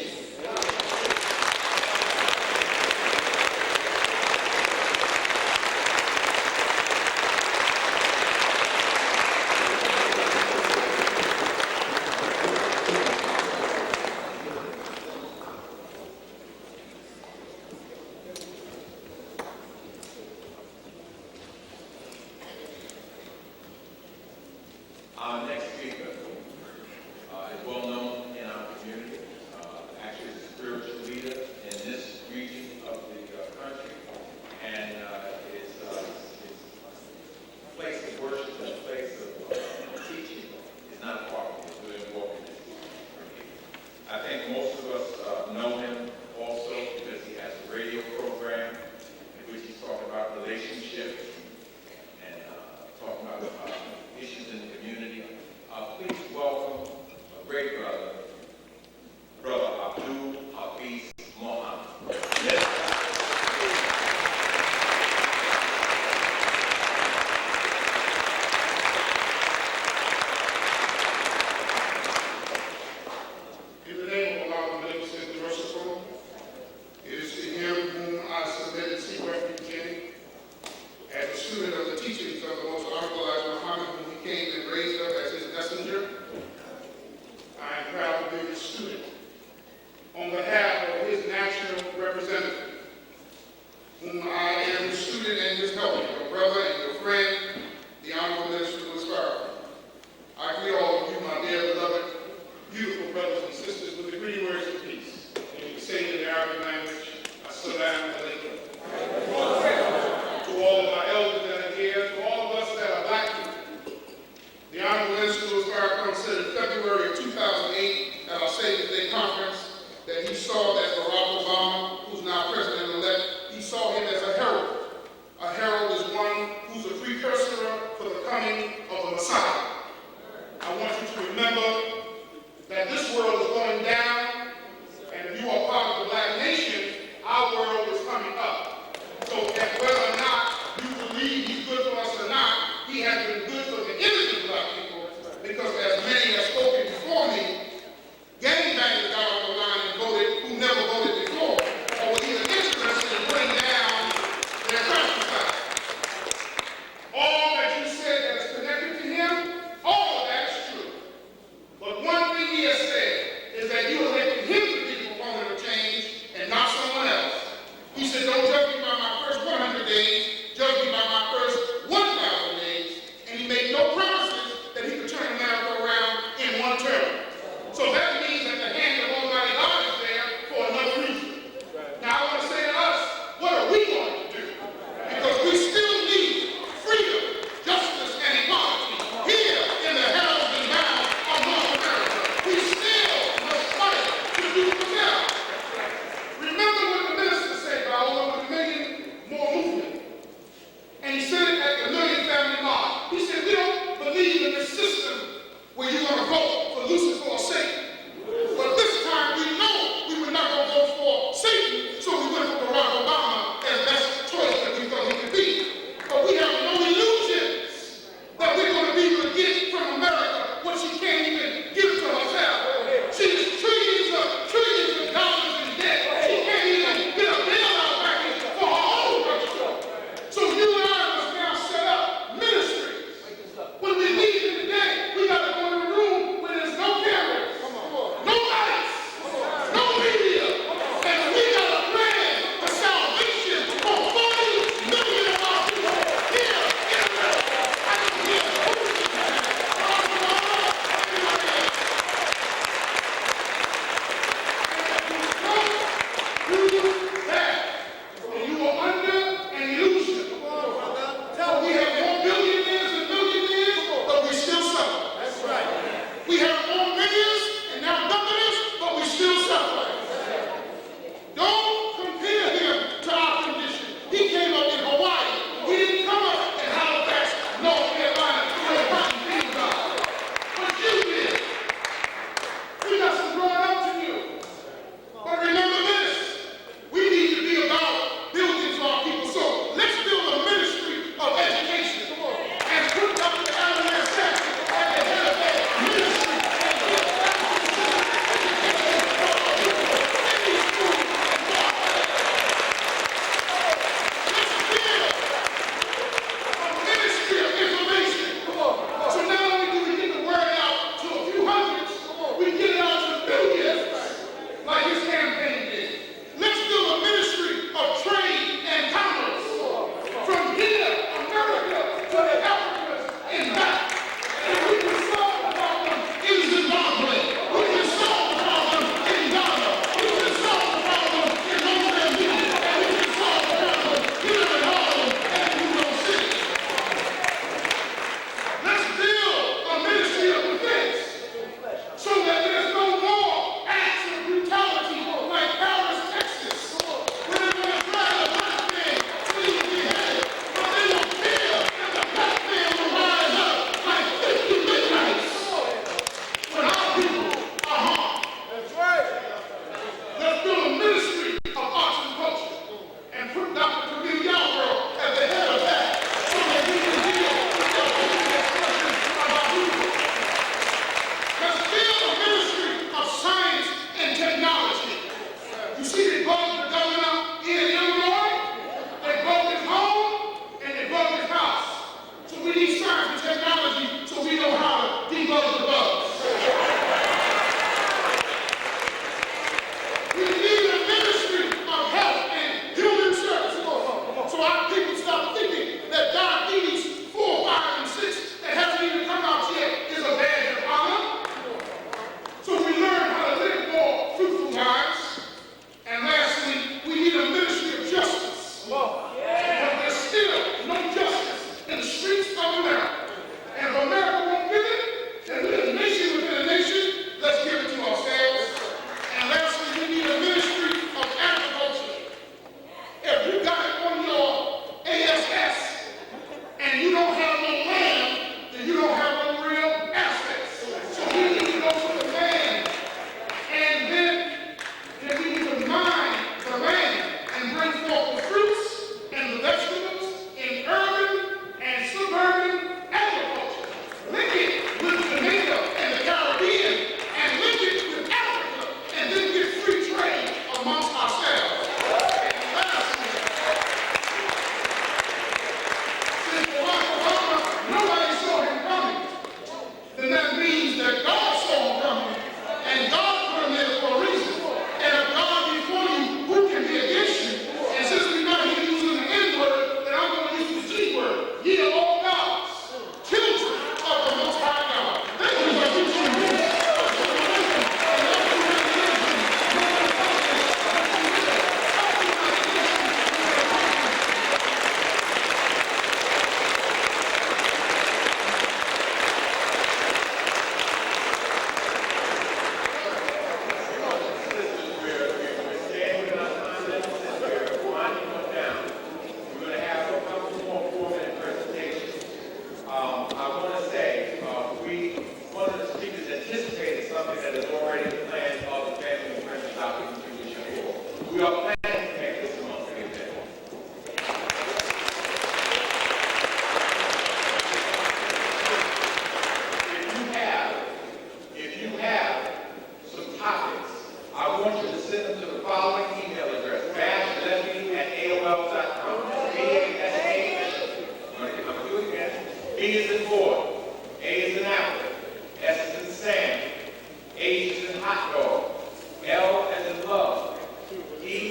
Our next speaker is well known in our community, actually is a spiritual leader in this region of the country, and his place of worship and place of teaching is not far from here. We're involved in this for me. I think most of us know him also because he has a radio program in which he's talking about relationships and talking about issues in the community. Please welcome a great brother, Brother Abdul Hafiz Muhammad. Yes. In the name of Allah, the Magnificent, the Merciful, it is to him whom I submit and seek refuge in, as a student of the teachings of the Most Honorable Muhammad, whom he came and raised up as his messenger. I am proud to be his student. On behalf of his national representative, whom I am a student and his helper, your brother and your friend, the Honorable Minister Louis Farrakhan, I greet all of you, my dear, beloved, beautiful brothers and sisters, with the greeting words of peace. And you can say it in the Arabic language, Assalamu alaikum. To all of my elders that are here, to all of us that are black people, the Honorable Minister Louis Farrakhan said in February of 2008 at our Savior's Day conference that he saw that Barack Obama, who's now president-elect, he saw him as a herald. A herald is one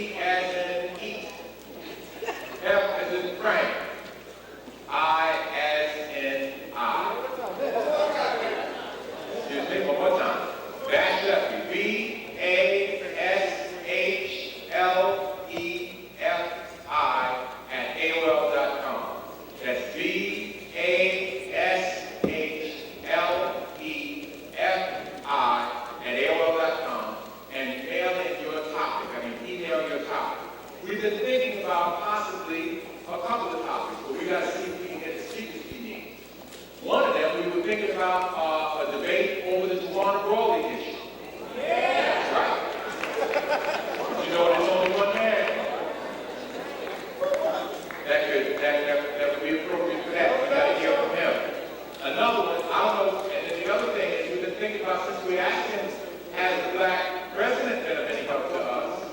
E as in eat. F as in Frank. I as in I. Excuse me, one more time. Bash Lefty. BASHLEFI at AOL.com. That's BASHLEFI at AOL.com. And mail in your topic. Email your topic. We've been thinking about possibly a couple of topics, but we got to see if we can get the speakers we need. One of them, we were thinking about a debate over the Juwan Brawley issue. Yeah. Right. You know, there's only one man that would be appropriate for that. We got to hear from him. Another one, I don't know, and then the other thing is we've been thinking about, since we asked him, has the black president been of any help to us?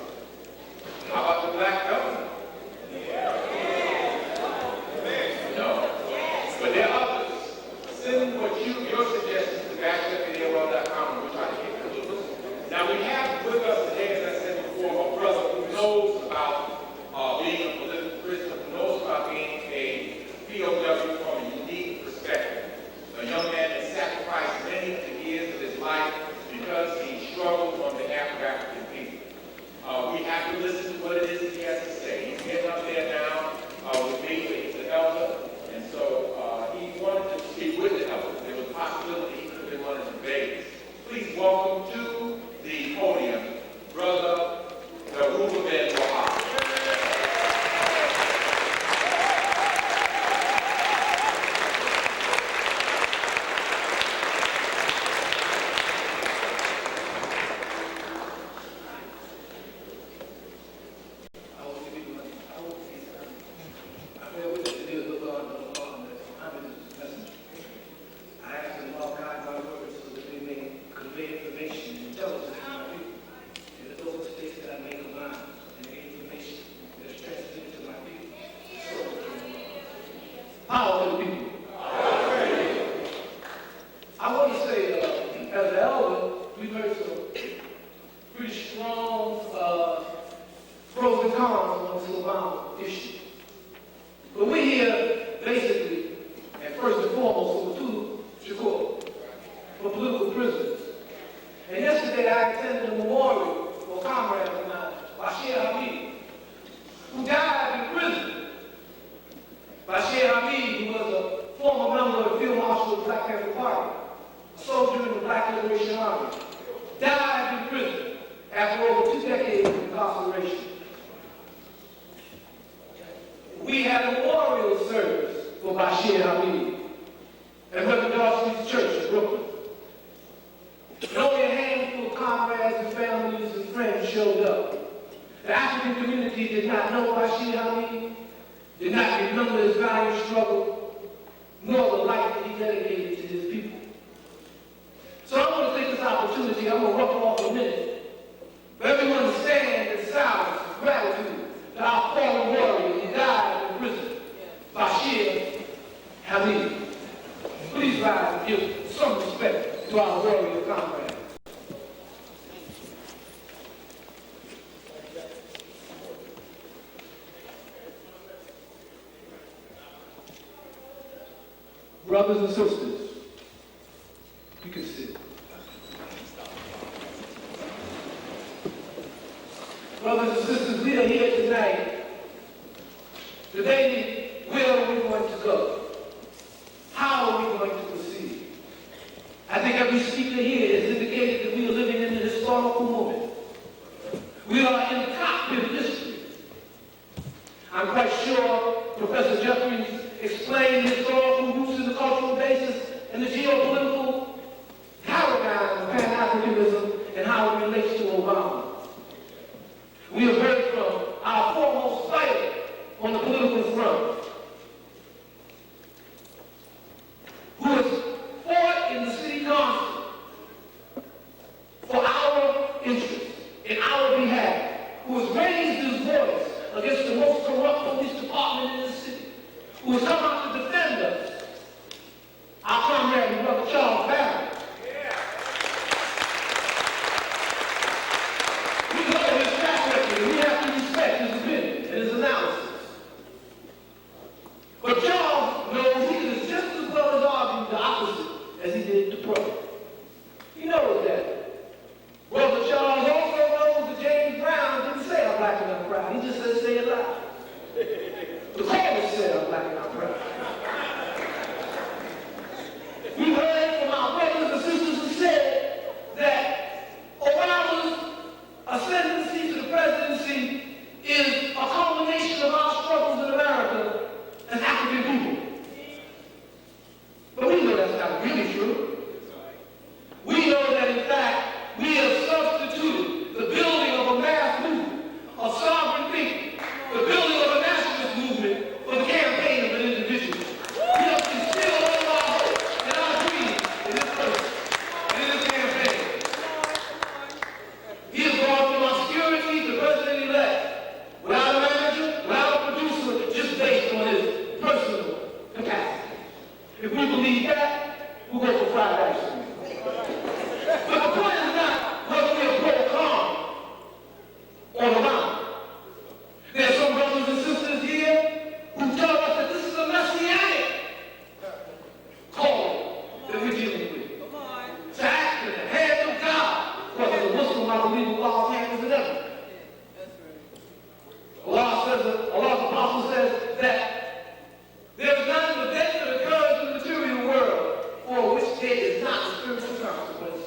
How about the black governor? No. But there are others. Send your suggestions to backstep@AOL.com and we'll try to get them. Now we have with us today, as I said before, a brother who knows about being a political prisoner, who knows about being a POW from a unique perspective. A young man that sacrificed many of the years of his life because he struggled on behalf of African people. We have to listen to what it is that he has to say. He's getting up there now with me, he's the elder, and so he wanted to speak with the elder. There was a possibility he could have been one of the debaters. Please welcome to the podium, Brother Ben Wahab. Brothers and sisters, you can sit. Brothers and sisters, we are here tonight debating where are we going to go? How are we going to proceed? I think every speaker here has indicated that we are living in an historical moment. We are in the cockpit of history. I'm quite sure Professor Jeffries explained the historical roots and the cultural basis and the geopolitical paradigm of Pan-Africanism and how it relates to Obama. We have heard from our foremost fighter on the political front, who has fought in the city council for our interests, in our behalf, who has raised his voice against the most corrupt police department in the city, who has come out to defend us, our comrade and brother Charles Barron. We look at his track record and we have to He just said, say it loud. The chorus said, I'm black and I'm proud. We've heard from our brothers and sisters who said that Obama's ascendancy to the presidency is a culmination of our struggles in America as African people. But we know that's not really true. We know that, in fact, we have substituted the building of a mass movement of sovereign thinking, the building of a nationalist movement, for the campaign of an individual. We have instilled all of our hope and our dreams in this person and in this campaign. He has gone from obscurity to president-elect without a manager, without a producer, just based on his personal capacity. If we believe that, we'll go for fried ice cream. But the point is not whether we are pro or con or Obama. There are some brothers and sisters here who tell us that this is a messianic calling that we're dealing with. To act in the hand of God. Whether the Muslim, I believe, Allah's hand is in heaven. Allah's apostle says that there is not an event that occurs in the material world for which there is not a spiritual consequence.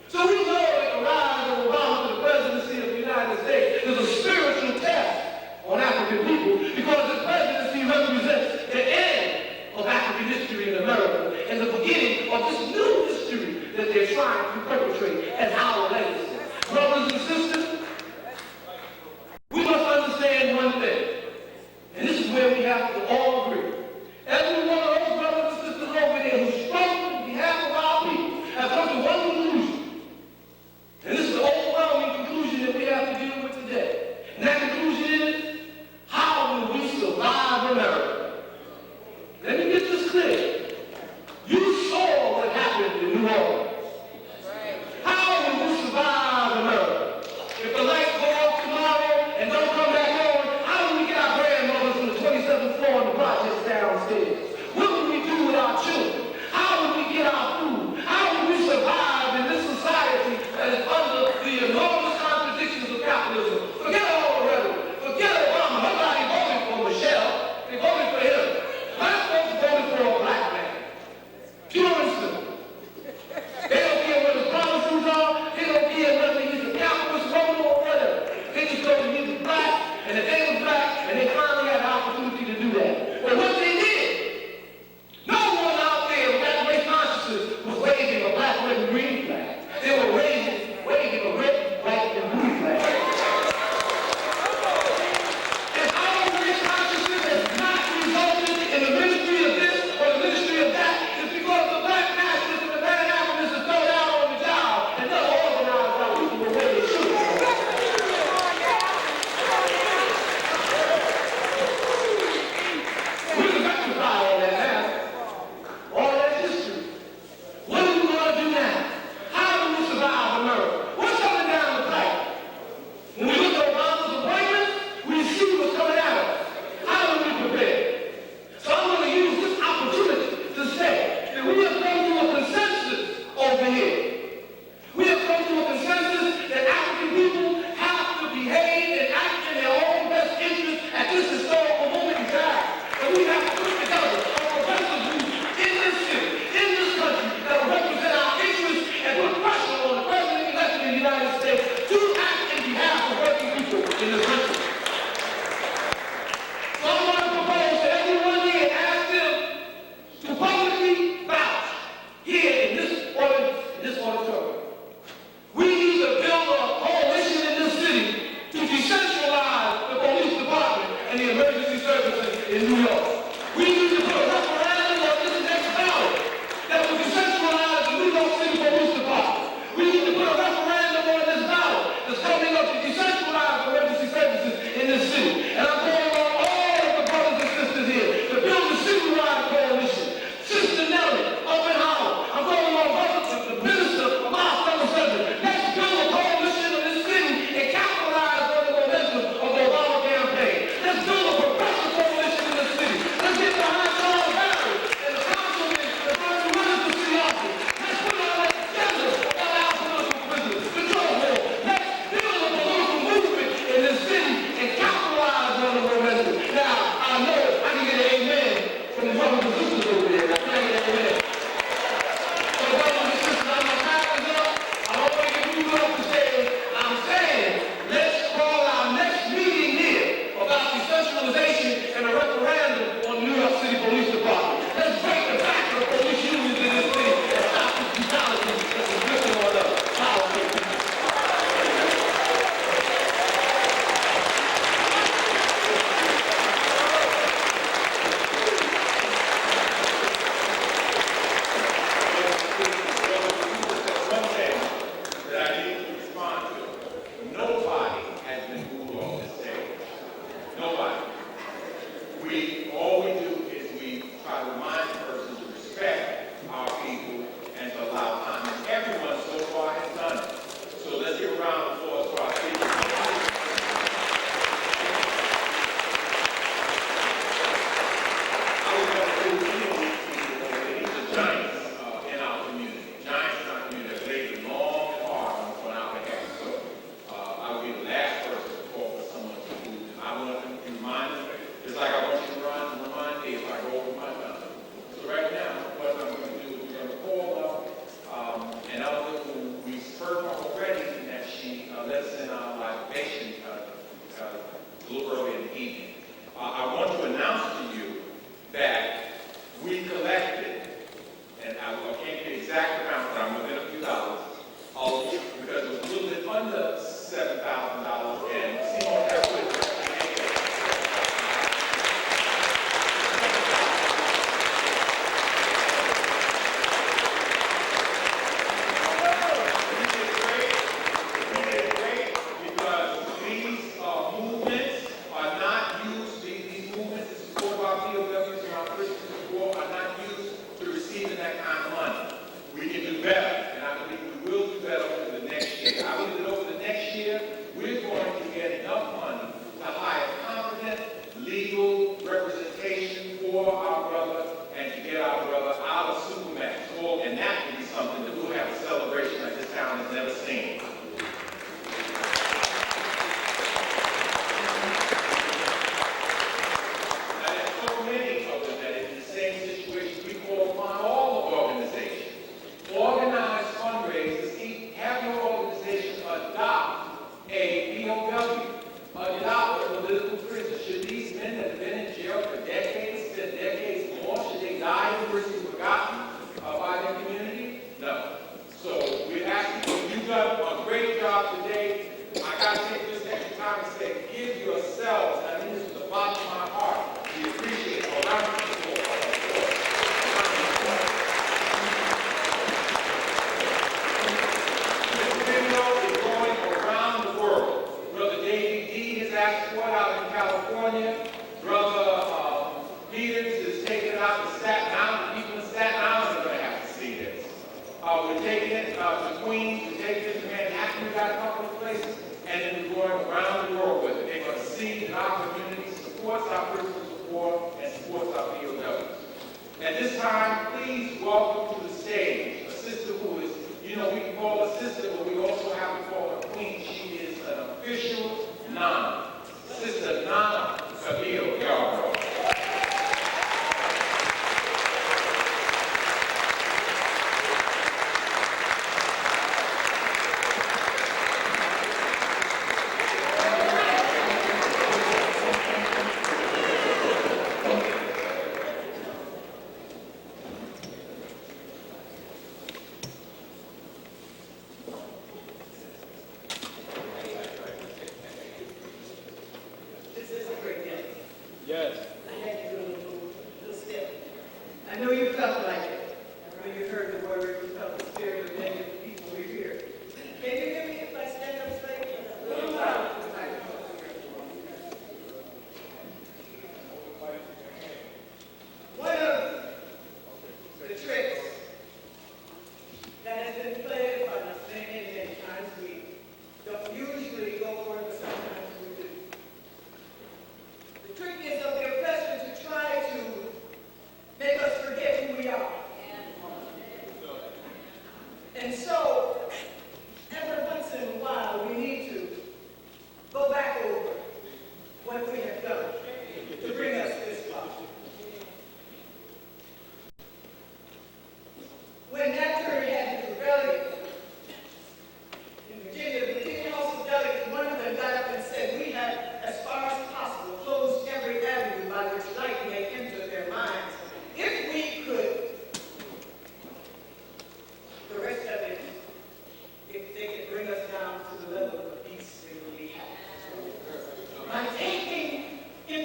So we know that the rise of Obama to the presidency of the United States is a spiritual test on African people because the presidency represents the end of African history in America and the beginning of this new history that they're trying to perpetrate as our legacy. Brothers and sisters, we must understand one thing, and this is where we have to all agree. Every one of those brothers and sisters over there who struggle on behalf of our people have come to one conclusion. And this is the overwhelming conclusion that we have to deal with today. And that conclusion is, how will we survive America? Let me get this clear. You saw what happened in New Orleans. How will we survive America? If the lights go off tomorrow and don't come back on, how will we get our grandmothers from the 27th floor and the projects downstairs? What will we do with our children? How will we get our food? How will we survive in this society that is under the enormous contradictions of capitalism? Forget all the rhetoric. Forget Obama. Nobody voted for Michelle. They voted for him. Black folks voted for a black man. Pure and simple. They don't care what his policies are. They don't care whether he's a capitalist, Roman, or whatever. They just know that he was black, and that they was black, and they finally had the opportunity to do that. But what they did, no one out there with that race consciousness was waving a black, red, and green flag. They were waving a red, white, and blue flag. And our race consciousness has not resulted in the ministry of this or the ministry of that. It's because the black nationalists and the black Africans have thrown out on the job and not organized our people the way they should. We can rectify all that now. All that history. What are we going to do now? How do we survive America? What's coming down the pipe? When we look at Obama's appointments, we see what's coming at us. How do we prepare? So I'm going to use this opportunity to say that we have come to a consensus over here. We have come to a consensus that African people have to behave and act in their own best interest at this historical moment in time. And we have to put together a progressive group in this city, in this country, that will represent our interests and put pressure on the president-elect of the United States to act in behalf of working people in this country. So I'm going to propose to everyone here and ask them to publicly vouch here in this auditorium. We need to build a coalition in this city to decentralize the police department and the emergency services in New York. We need to put a referendum on this next ballot that will decentralize the New York City Police Department. We need to put a referendum on this ballot that's coming up to decentralize emergency services in this city. And I'm calling on all of the brothers and sisters here to build a citywide coalition. Sister Nelly, up in Harlem. I'm calling on the minister of our fellow citizens. Let's build a coalition in this city and capitalize on the momentum of the Obama campaign. Let's build a progressive coalition in this city. brothers and sisters over there. I'll tell you that in a minute. So brothers and sisters, I'm not backing up. I don't want to get you up to say, I'm saying, let's call our next meeting here about decentralization and a referendum on New York City Police Department. Let's break the back of the police unions in this city and stop this brutality that's inflicted on us. Power people. One thing that I need to respond to. Nobody has been ruled on this stage. Nobody. All we do is we try to remind the person to respect our people and to allow time. And everyone so far has done it. So let's give a round of applause for our people. I was going to do these are giants in our community. Giants in our community have laid long and hard on our behalf. So I will be the last person to call for someone to move. I want to remind them, it's like I want you to remind me if I go over my time. So right now, what I'm going to do is we're going to call up an elder who we've heard from already, and that she led us in our libation a little early in the evening. I want to announce to you that we collected, and I can't give the exact amount, but I'm within a few dollars, because it was a little bit under $7,000, and Seymour has with us. Make us forget who we are.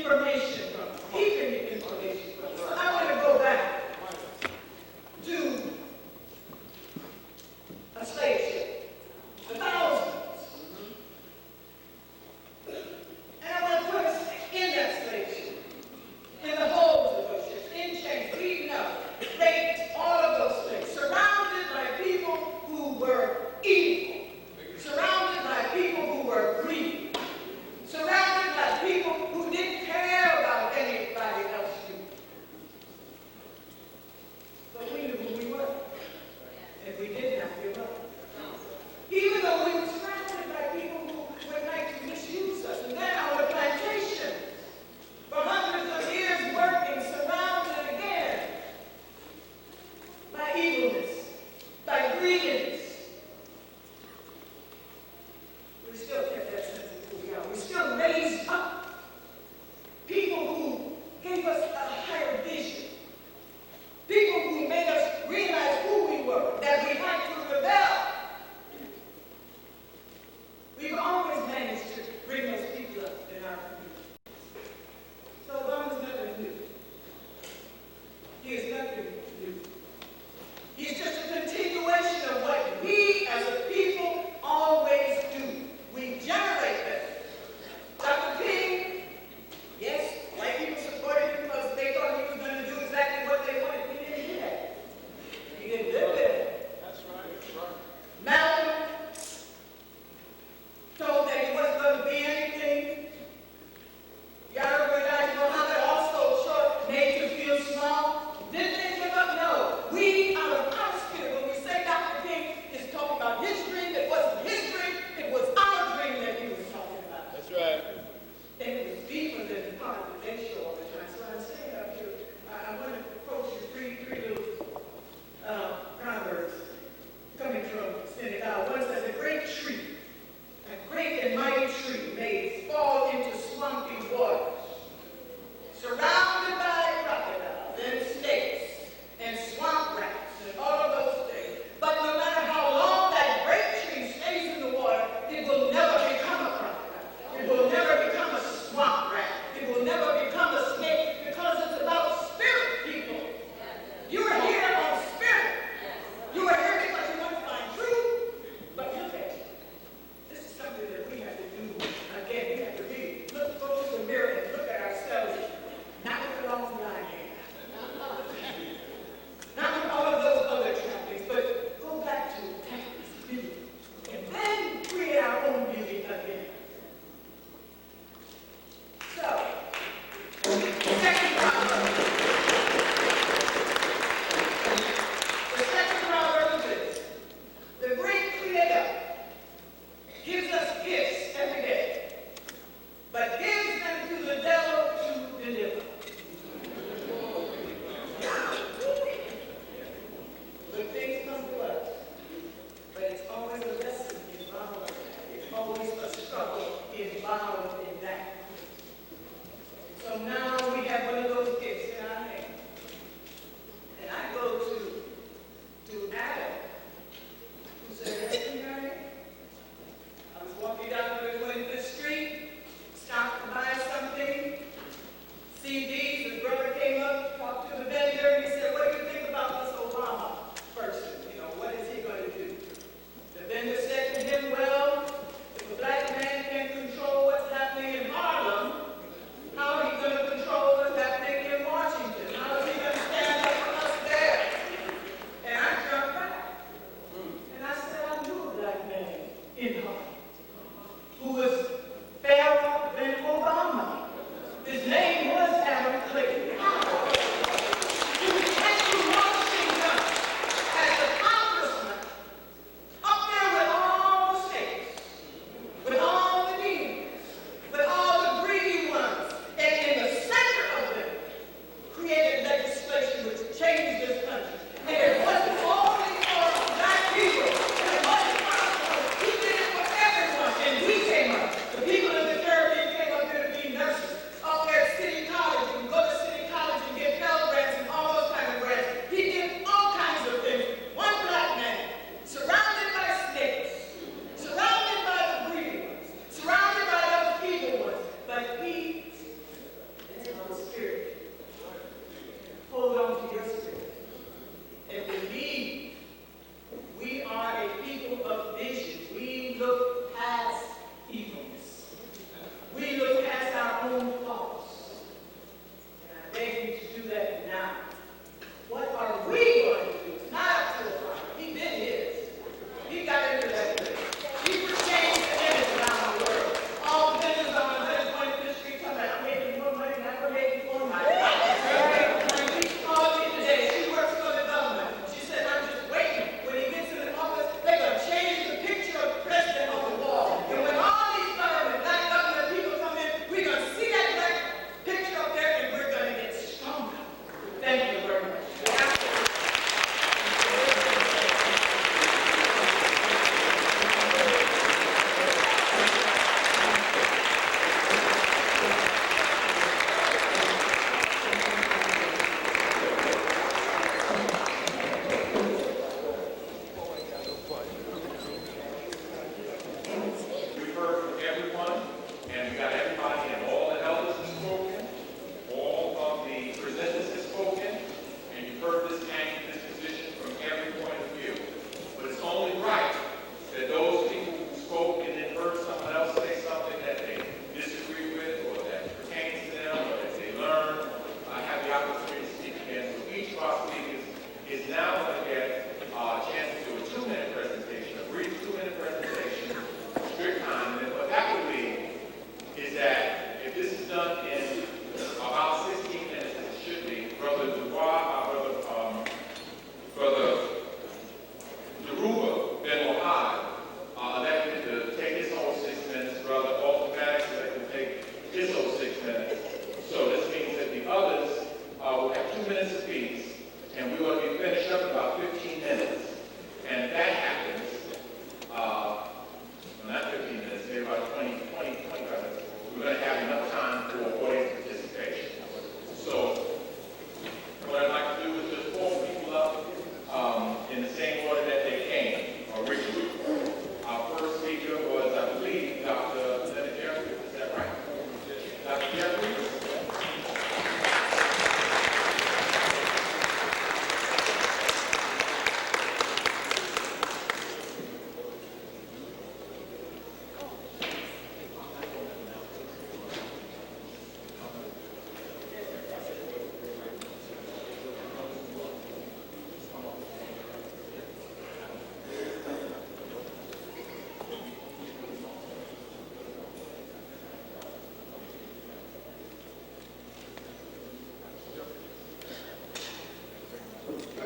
information from, keeping the information from. I want to go back to a slave ship, the thousands. And I want to put us in that slave ship, in the holds of those ships, in chains, beaten up, raped, all of those things, surrounded by people who were evil, surrounded by people who were greedy, surrounded by people who didn't care about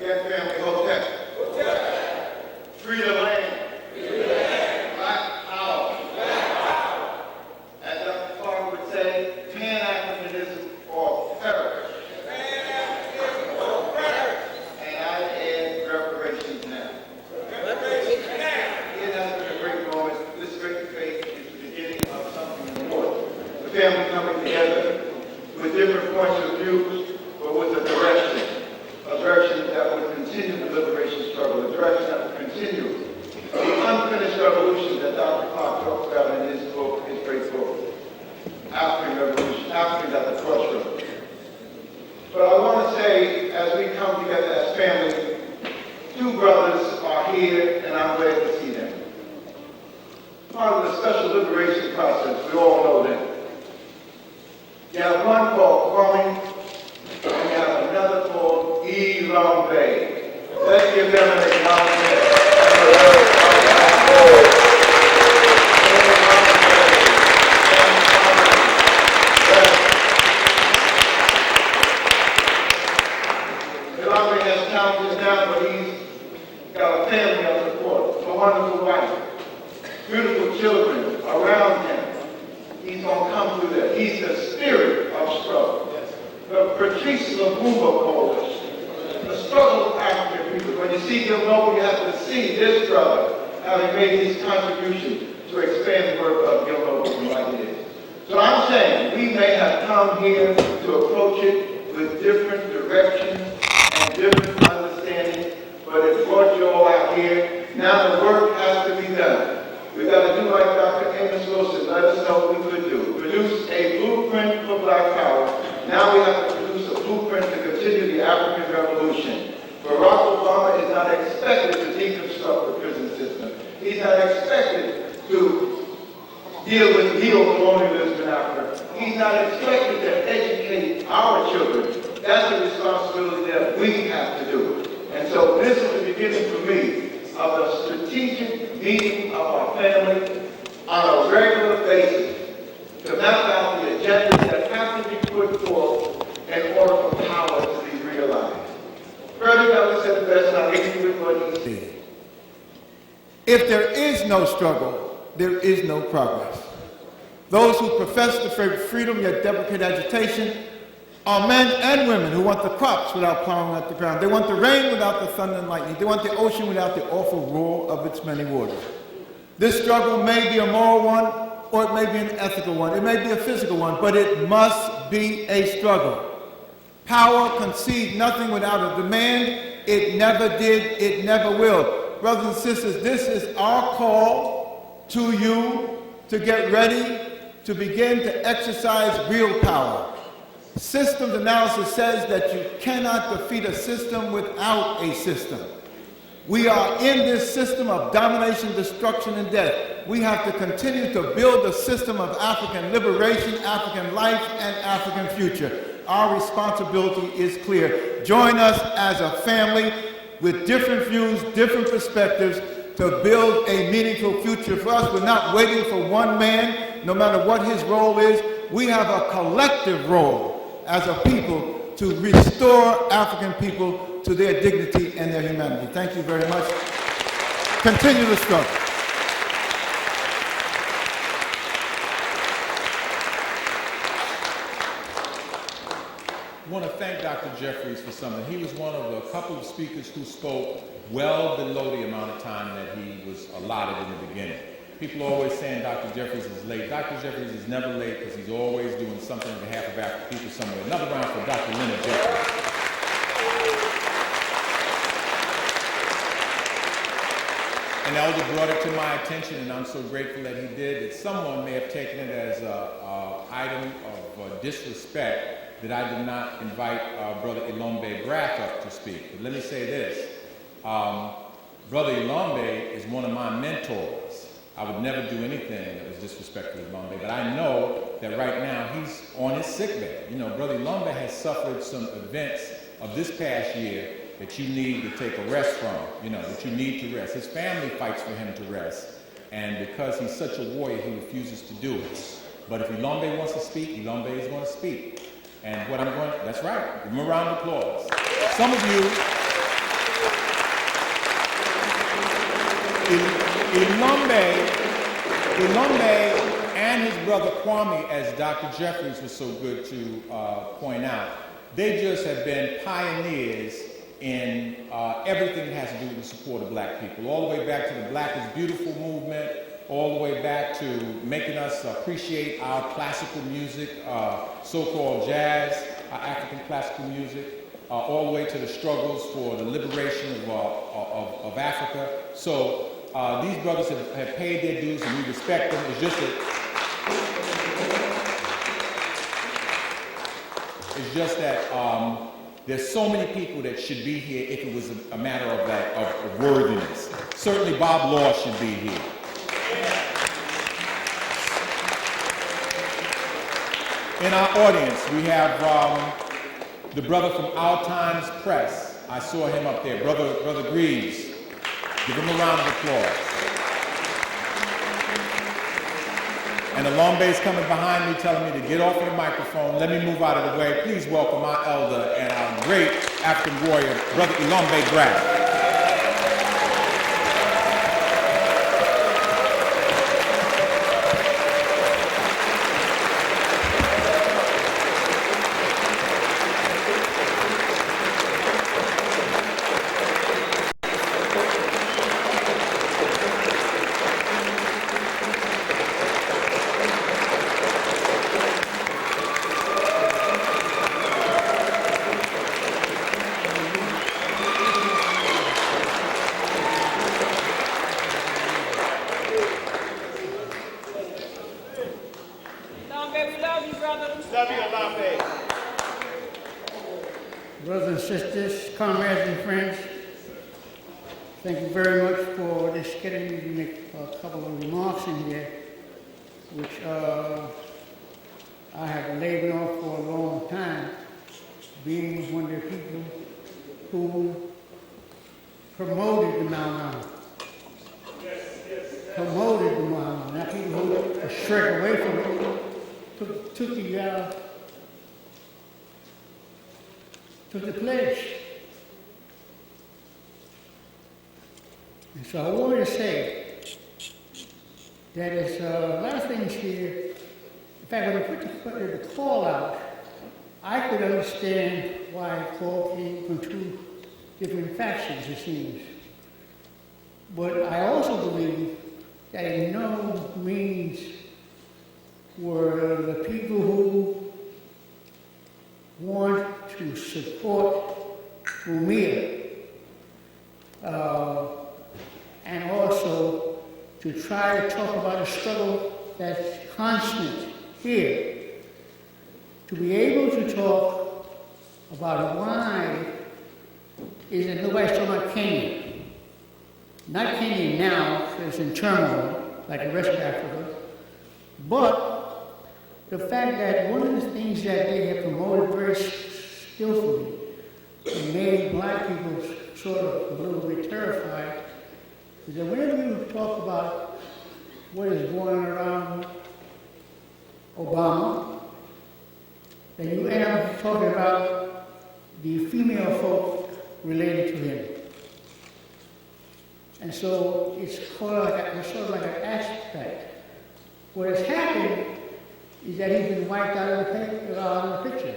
Again, family, Hotep. Free the land. Black power. As Dr. Clark would say, Pan-Africanism or perish. And I add reparations now. It has been a great moment. This great faith is the beginning of something more. The family coming together with different points of view, but with a direction that would continue the liberation struggle, a direction that would continue the unfinished revolution that Dr. Clark talks about in his book, his great book, African Revolution, Africans at the Crossroads. But I want to say, as we come together as family, two brothers are here, and I'm glad to see them. Part of the special liberation process, we all know them. You have one called Kwame, and you have another called Ilambe. Let's give them an acknowledgement. Ilambe has challenges now, but he's got a family of support, a wonderful wife, beautiful children around him. He's going to come through that. He's the spirit of struggle. The Patrice Lumumba Coalition. The struggle of African people. When you see Gil Noble, you have to see this brother having made his contribution to expand the work of Gil Noble like it is. So I'm saying we may have come here to approach it with different directions and different understandings, but it brought you all out here. Now the work has to be done. We've got to do like Dr. Amos Wilson, let us know what we could do. Produce a blueprint for Black Power. Now we have to produce a blueprint to continue the African Revolution. Barack Obama is not expected to deconstruct the prison system. He's not expected to deal with neo-colonialism in Africa. He's not expected to educate our children. That's a responsibility that we have to do. And so this is the beginning for me of a strategic meeting of our family on a regular basis to map out the agendas that have to be put forth in order for power to be realized. Freddie Ellis said the best, and I agree with what he said. If there is no struggle, there is no progress. Those who profess to favor freedom yet deprecate agitation are men and women who want the crops without plowing up the ground. They want the rain without the thunder and lightning. They want the ocean without the awful roar of its many waters. This struggle may be a moral one, or it may be an ethical one. It may be a physical one, but it must be a struggle. Power concedes nothing without a demand. It never did, it never will. Brothers and sisters, this is our call to you to get ready to begin to exercise real power. Systems analysis says that you cannot defeat a system without a system. We are in this system of domination, destruction, and death. We have to continue to build a system of African liberation, African life, and African future. Our responsibility is clear. Join us as a family with different views, different perspectives to build a meaningful future for us. We're not waiting for one man, no matter what his role is. We have a collective role as a people to restore African people to their dignity and their humanity. Thank you very much. Continue the struggle. I want to thank Dr. Jeffries for something. He was one of a couple of speakers who spoke well below the amount of time that he was allotted in the beginning. People are always saying Dr. Jeffries is late. Dr. Jeffries is never late because he's always doing something on behalf of African people somewhere. Another round for Dr. Leonard Jeffries. An elder brought it to my attention, and I'm so grateful that he did, that someone may have taken it as an item of disrespect that I did not invite Brother Ilombe Graff up to speak. But let me say this. Brother Ilombe is one of my mentors. I would never do anything that was disrespectful to Ilombe, but I know that right now he's on his sickbed. You know, Brother Ilombe has suffered some events of this past year that you need to take a rest from, that you need to rest. His family fights for him to rest, and because he's such a warrior, he refuses to do it. But if Ilombe wants to speak, Ilombe is going to speak. And what I'm going, that's right, give him a round of applause. Some of you Ilombe and his brother Kwame, as Dr. Jeffries was so good to point out, they just have been pioneers in everything that has to do with the support of black people, all the way back to the Black is Beautiful movement, all the way back to making us appreciate our classical music, so-called jazz, our African classical music, all the way to the struggles for the liberation of Africa. So these brothers have paid their dues and we respect them. It's just that there's so many people that should be here if it was a matter of worthiness. Certainly Bob Law should be here. In our audience, we have the brother from Our Times Press. I saw him up there, Brother Greaves. Give him a round of applause. And Ilombe's coming behind me telling me to get off of the microphone. Let me move out of the way. Please welcome our elder and our great African warrior, Brother Ilombe Graf. Brothers and sisters, comrades and friends, thank you very much for this getting me to make a couple of remarks in here, which I have labored on for a long time, being one of the people who promoted the Mau. Promoted the Mau. Not people who strayed away from it, took the pledge. And so I wanted to say that there's a lot of things here. In fact, when I put the call out, I could understand why the call came from two different factions, it seems. But I also believe that in no means were the people who want to support Mumia and also to try to talk about a struggle that's constant here, to be able to talk about why is that nobody's talking about Kenya. Not Kenya now, because it's in turmoil, like the rest of Africa, but the fact that one of the things that they have promoted very skillfully and made black people sort of a little bit terrified is that whenever you talk about what is going around Obama, then you end up talking about the female folk related to him. And so it's sort of like an aspect. What has happened is that he's been wiped out of the picture.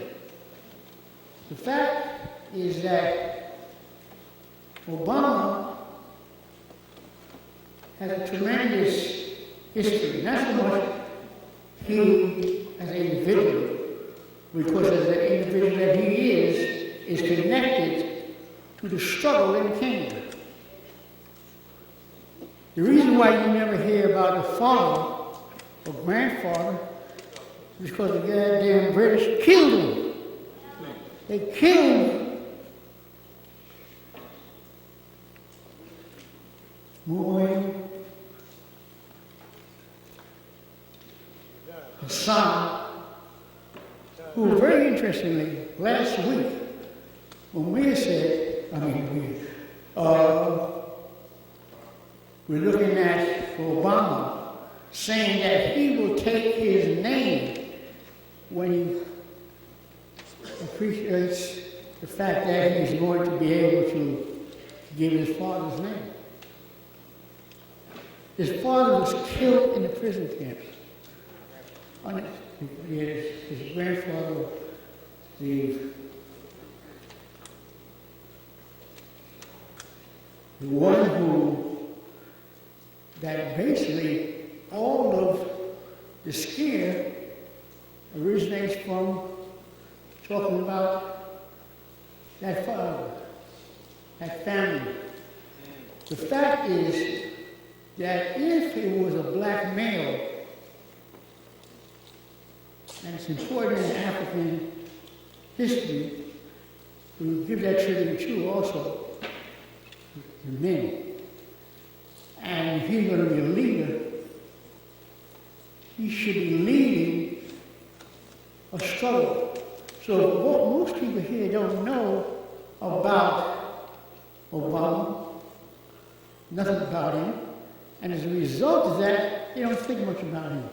The fact is that Obama has a tremendous history, not so much he as an individual, because as an individual that he is connected to the struggle in Kenya. The reason why you never hear about the father or grandfather is because the goddamn British killed him. They killed Hassan, who very interestingly, last week, when we're looking at Obama saying that he will take his name when he appreciates the fact that he's going to be able to give his father's name. His father was killed in the prison camps. His grandfather, the one who, that basically all of the scare originates from talking about that father, that family. The fact is that if it was a black male, and it's important in African history to give that tribute to also the men. And if he's going to be a leader, he should be leading a struggle. So what most people here don't know about Obama, nothing about him, and as a result of that, they don't think much about him.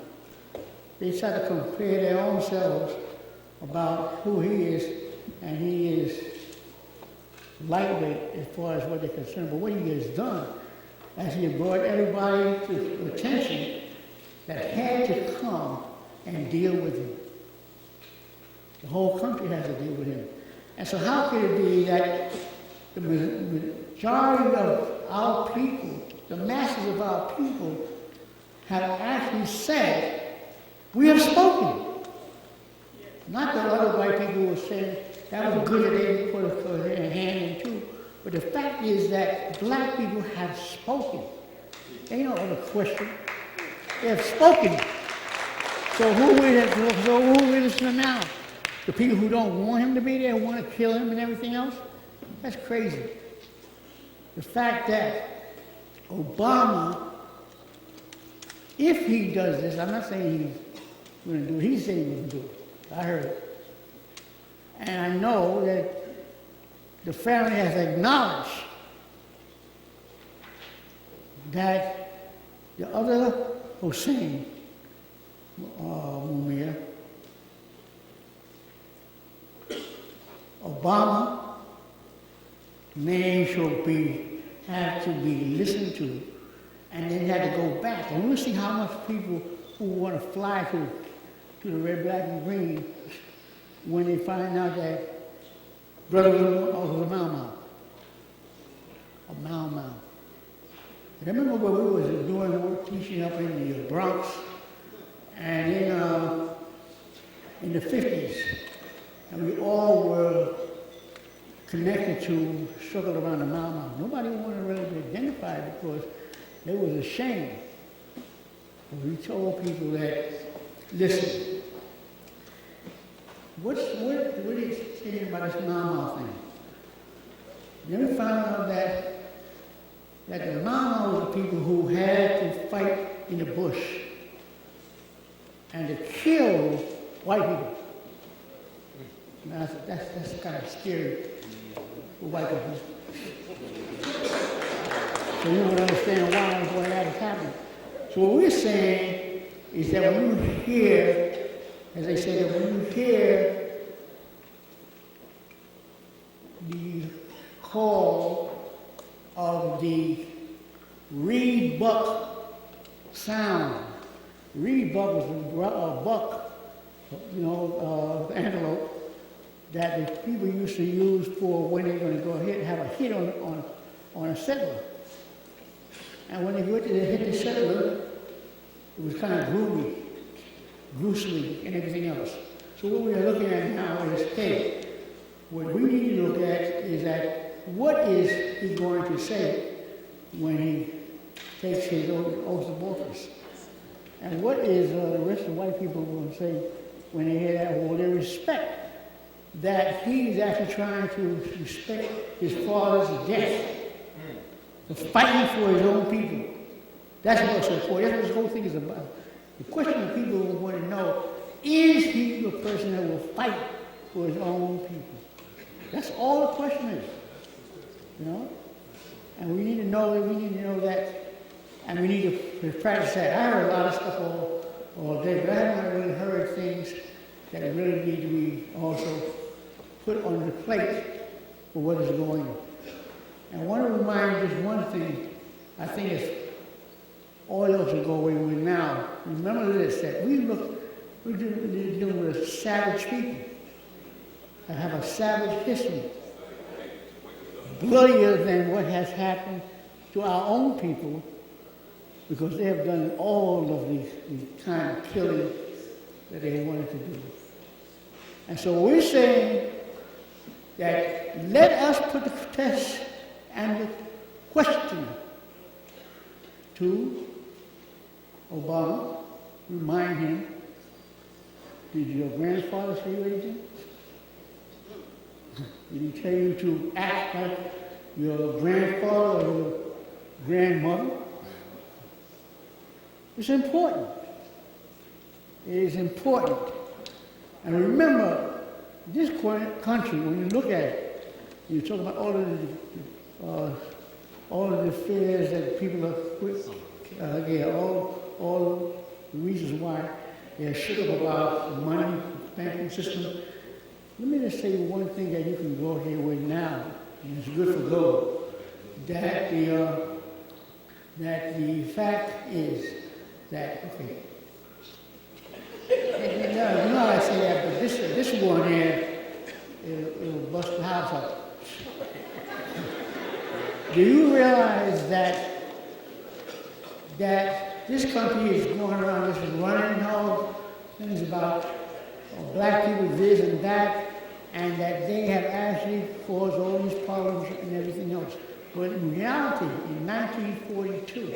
They try to compare their own selves about who he is, and he is lightweight as far as what they're concerned. But what he has done, as he brought everybody to attention that had to come and deal with him. The whole country has to deal with him. And so how could it be that the majority of our people, the masses of our people, have actually said, we have spoken. Not that other white people were saying that was good that they put their hand in too, but the fact is that black people have spoken. Ain't no other question. They have spoken. So who we listen to now? The people who don't want him to be there, want to kill him and everything else? That's crazy. The fact that Obama, if he does this, I'm not saying he's going to do it, he's saying he's going to do it. I heard it. And I know that the family has acknowledged that the other Hussein, Mumia, Obama name should have to be listened to, and then had to go back. And we'll see how much people who want to fly to the red, black, and green when they find out that BrotherRonn was a Mau Mau. I remember when we was doing work teaching up in the Bronx, and in the 50s, and we all were connected to struggle around the Mau Mau. Nobody wanted to really be identified because it was a shame. But we told people that, listen, what are you saying about this Mau Mau thing? Then we found out that the Mau Mau was the people who had to fight in the bush and to kill white people. Now, that's kind of scary for white people. So you would understand why that is happening. So what we're saying is that when you hear, as I said, when you hear the call of the reed buck sound, reed buck was a buck, antelope, that the people used to use for when they're going to go ahead and have a hit on a settler. And when they went to hit the settler, it was kind of gruesome, and everything else. So what we are looking at now is, hey, what we need to look at is that what is he going to say when he takes his oath of office? And what is the rest of white people going to say when they hear that? Well, they respect that he's actually trying to respect his father's death, for fighting for his own people. That's what's important. That's what this whole thing is about. The question that people want to know, is he the person that will fight for his own people? That's all the question is, And we need to know that, and we need to practice that. I heard a lot of stuff all day, but I haven't really heard things that really need to be also put on the plate for what is going on. And I want to remind you just one thing. I think it's oil to go away with now. Remember this, that we're dealing with savage people that have a savage history, bloodier than what has happened to our own people, because they have done all of these kind of killing that they wanted to do. And so we're saying that let us put the test and the question to Obama, remind him, did your grandfather say you anything? Did he tell you to act like your grandfather or your grandmother? It's important. It is important. And remember, this country, when you look at it, you talk about all of the affairs that people are, all the reasons why they're shook up about the money, banking system. Let me just say one thing that you can go here with now, and it's good for gold, that the fact is that, okay, you know how I say that, but this one here, it'll bust the house up. Do you realize that this country is going around, this is running all things about black people, this and that, and that they have actually caused all these problems and everything else. But in reality, in 1942,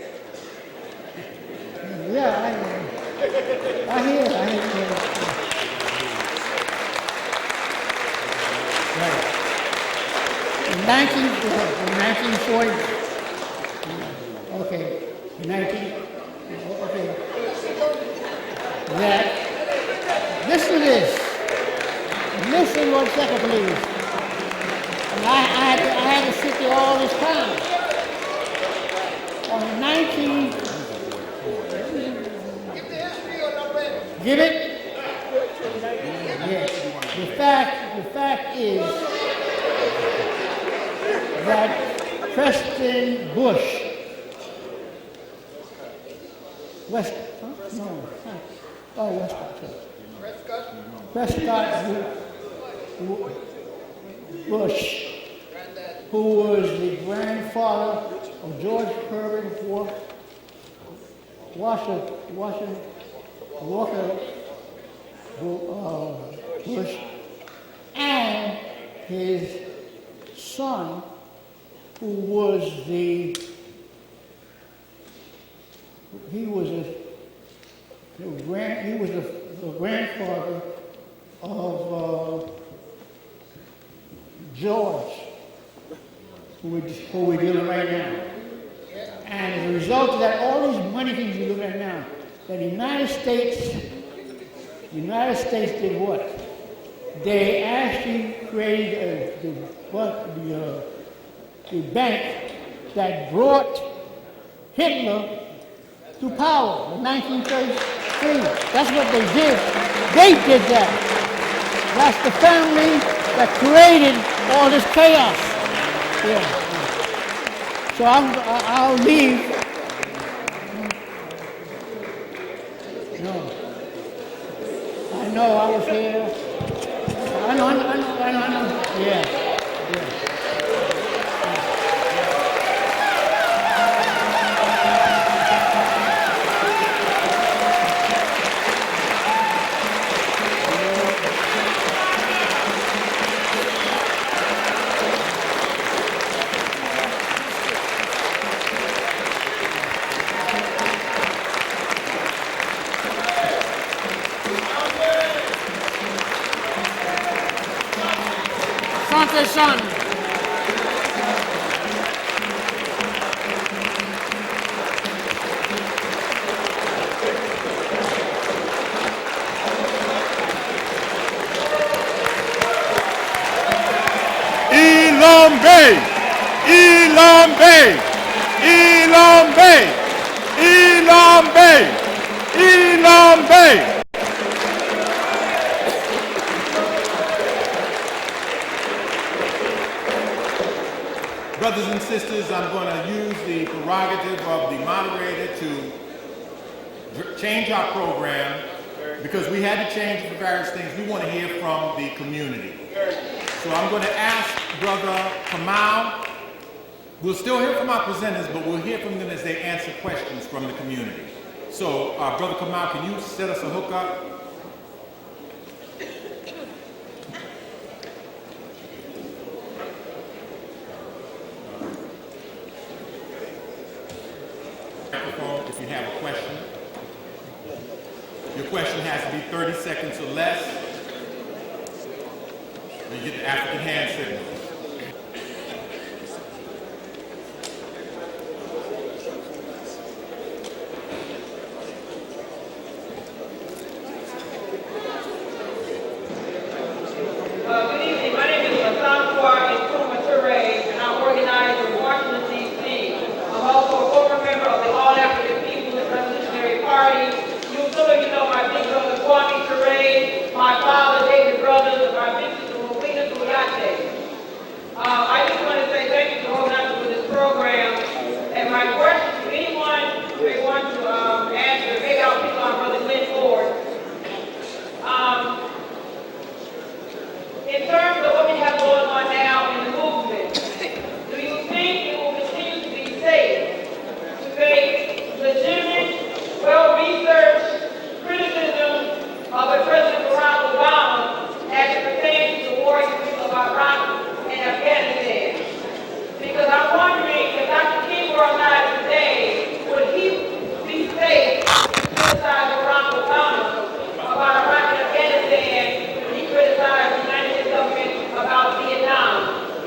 yeah, I hear. Right. In 1940, okay, that, listen to this. Listen 1 second, please. And I had to sit there all this time. On 19... Get it? Yes. The fact is that Preston Bush, Prescott Bush, who was the grandfather of George Herbert Walker Bush, and his son, who was the grandfather of George, who we're dealing right now. And as a result of that, all these money things you look at now, that the United States did what? They actually created the bank that brought Hitler to power in 1933. That's what they did. They did that. That's the family that created all this chaos. Yeah. So I'll leave. No. I know I was here. I know. Yeah. Panther son. Elambe. Brothers and sisters, I'm going to use the prerogative of the moderator to change our program because we had to change for various things. We want to hear from the community. So I'm going to ask Brother Kamal. We'll still hear from our presenters, but we'll hear from them as they answer questions from the community. So, Brother Kamal, can you set us a hookup? Microphone if you have a question. Your question has to be 30 seconds or less. You get the African hand signal. Good evening. My name is and I organize in Washington, D.C. I'm also a former member of the All-African People's Revolutionary Party. Some of you know my big brother Kwame Ture, my father David Brothers, my big sister Rowena Kuyate. I just want to say thank you to organizing for this program. And my question to anyone who may want to answer, maybe I'll pick on Brother Glenn Ford. In terms of what we have going on now in the movement, do you think it will continue to be safe to face legitimate, well-researched criticism of President Barack Obama as it pertains to the war of Iraq and Afghanistan? Because I'm wondering if Dr. King were alive today, would he be safe to criticize Barack Obama about Iraq and Afghanistan when he criticized the United States government about Vietnam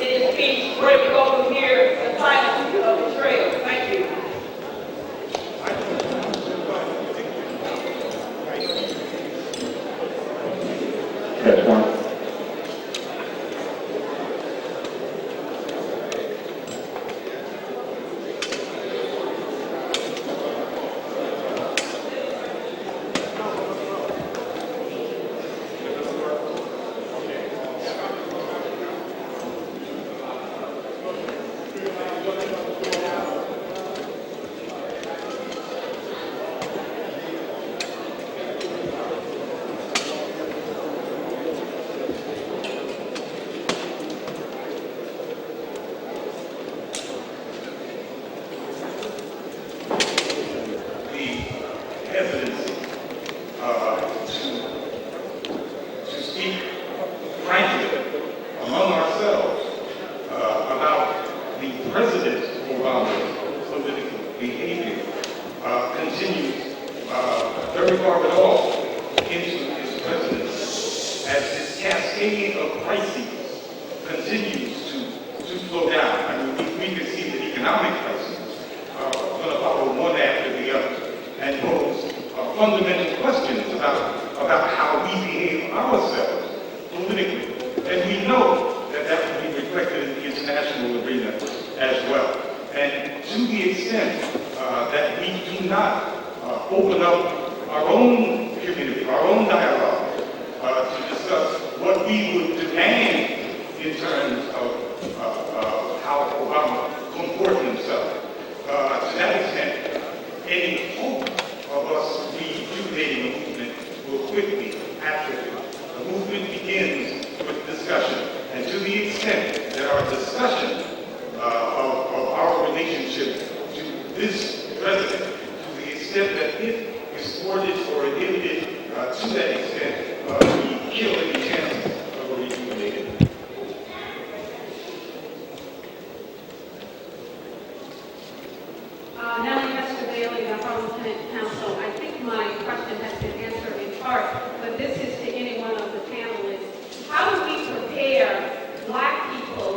in his speech where we go from here, the silence of betrayal? Thank you. That's one. to speak frankly among ourselves about the President Obama's political behavior continues very far at all into his presidency as this cascade of crises continues to slow down. I mean, we can see the economic crisis going to follow one after the other and pose fundamental questions about how we behave ourselves politically. And we know that that will be reflected in the international arena as well. And to the extent that we do not open up our own community, our own dialogue, to discuss what we would demand in terms of how Obama comports himself, to that extent, any hope of us rejuvenating the movement will quickly atrophy. The movement begins with discussion, and to the extent that our discussion of our relationship to this president, to the extent that it is thwarted or inhibited, to that extent, we kill any chances of a rejuvenated movement. Nellie Mr. Bailey, the Harlem Tenant Council. I think my question has been answered in part, but this is to any one of the panelists. How do we prepare Black people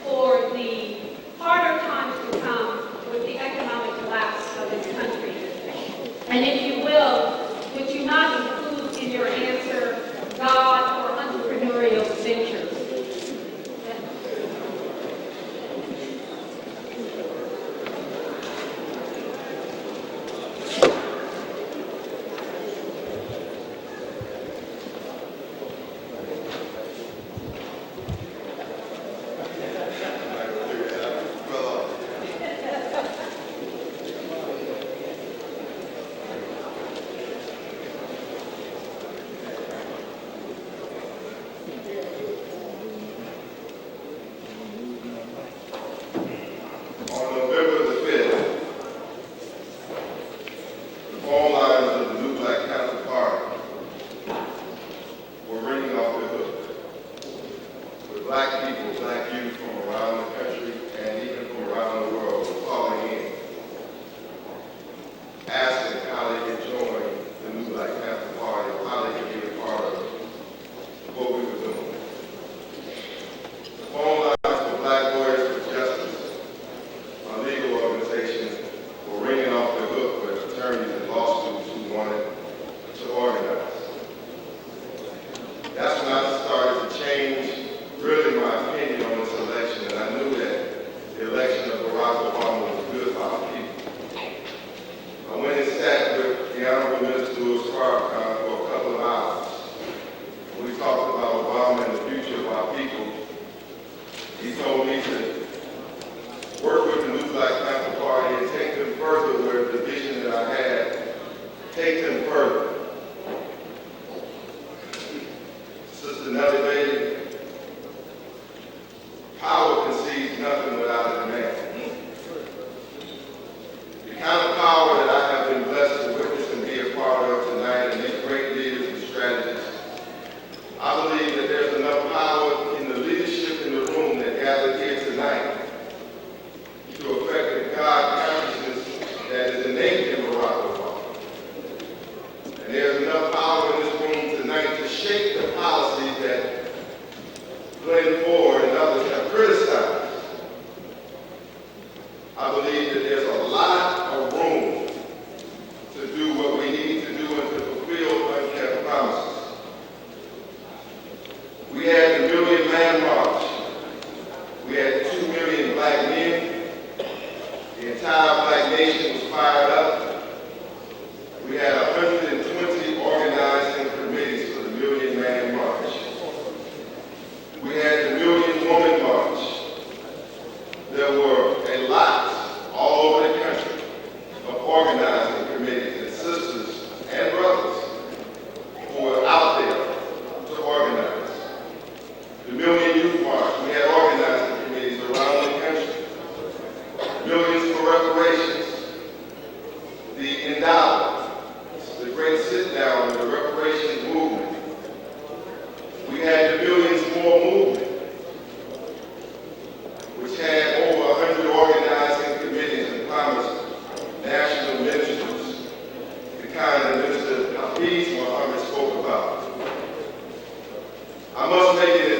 for the harder times to come with the economic collapse of this country? And if you will, would you not include in your answer black people, black youth from around the country and even from around the world were calling in, asking how they could join the new Black Panther Party, how they could be a part of what we were doing. The phone lines for Black Lawyers for Justice, a legal organization, were ringing off the hook with attorneys and law students who wanted to organize. That's when I started to change really my opinion on this election, and I knew that the election of Barack Obama was good for our people. I went and sat with the Honorable Minister Louis Farrakhan for a couple of hours. We talked about Obama and the future of our people. He told me to work with the new Black Panther Party and take them further where the vision that I had, take them further. Sister Nellie Bailey, power concedes nothing without a demand. The kind of power that I have been blessed to witness and be a part of tonight and these great leaders and strategists, I believe that there's enough power in the leadership in the room that gathered here tonight to affect the God consciousness that is innate in Barack Obama. And there's enough power in this room tonight to shape the policies that Glenn Ford and others have criticized. I believe that there's a lot of room to do what we need to do and to fulfill unkept promises. We had the Million Man March. We had 2 million black men. The entire black nation was fired up. We had 120 organizing committees for the Million Man March. We had the Million Woman March. There were a lot all over the country of organizing committees and sisters and brothers who were out there to organize. The Million Youth March, we had organizing committees around the country. Millions for Reparations, the endowment, the great sit-down, the reparations movement. We had the Millions More movement, which had over 100 organizing committees and promised national ministers, the kind that Minister Hafiz Muhammad spoke about. I must make it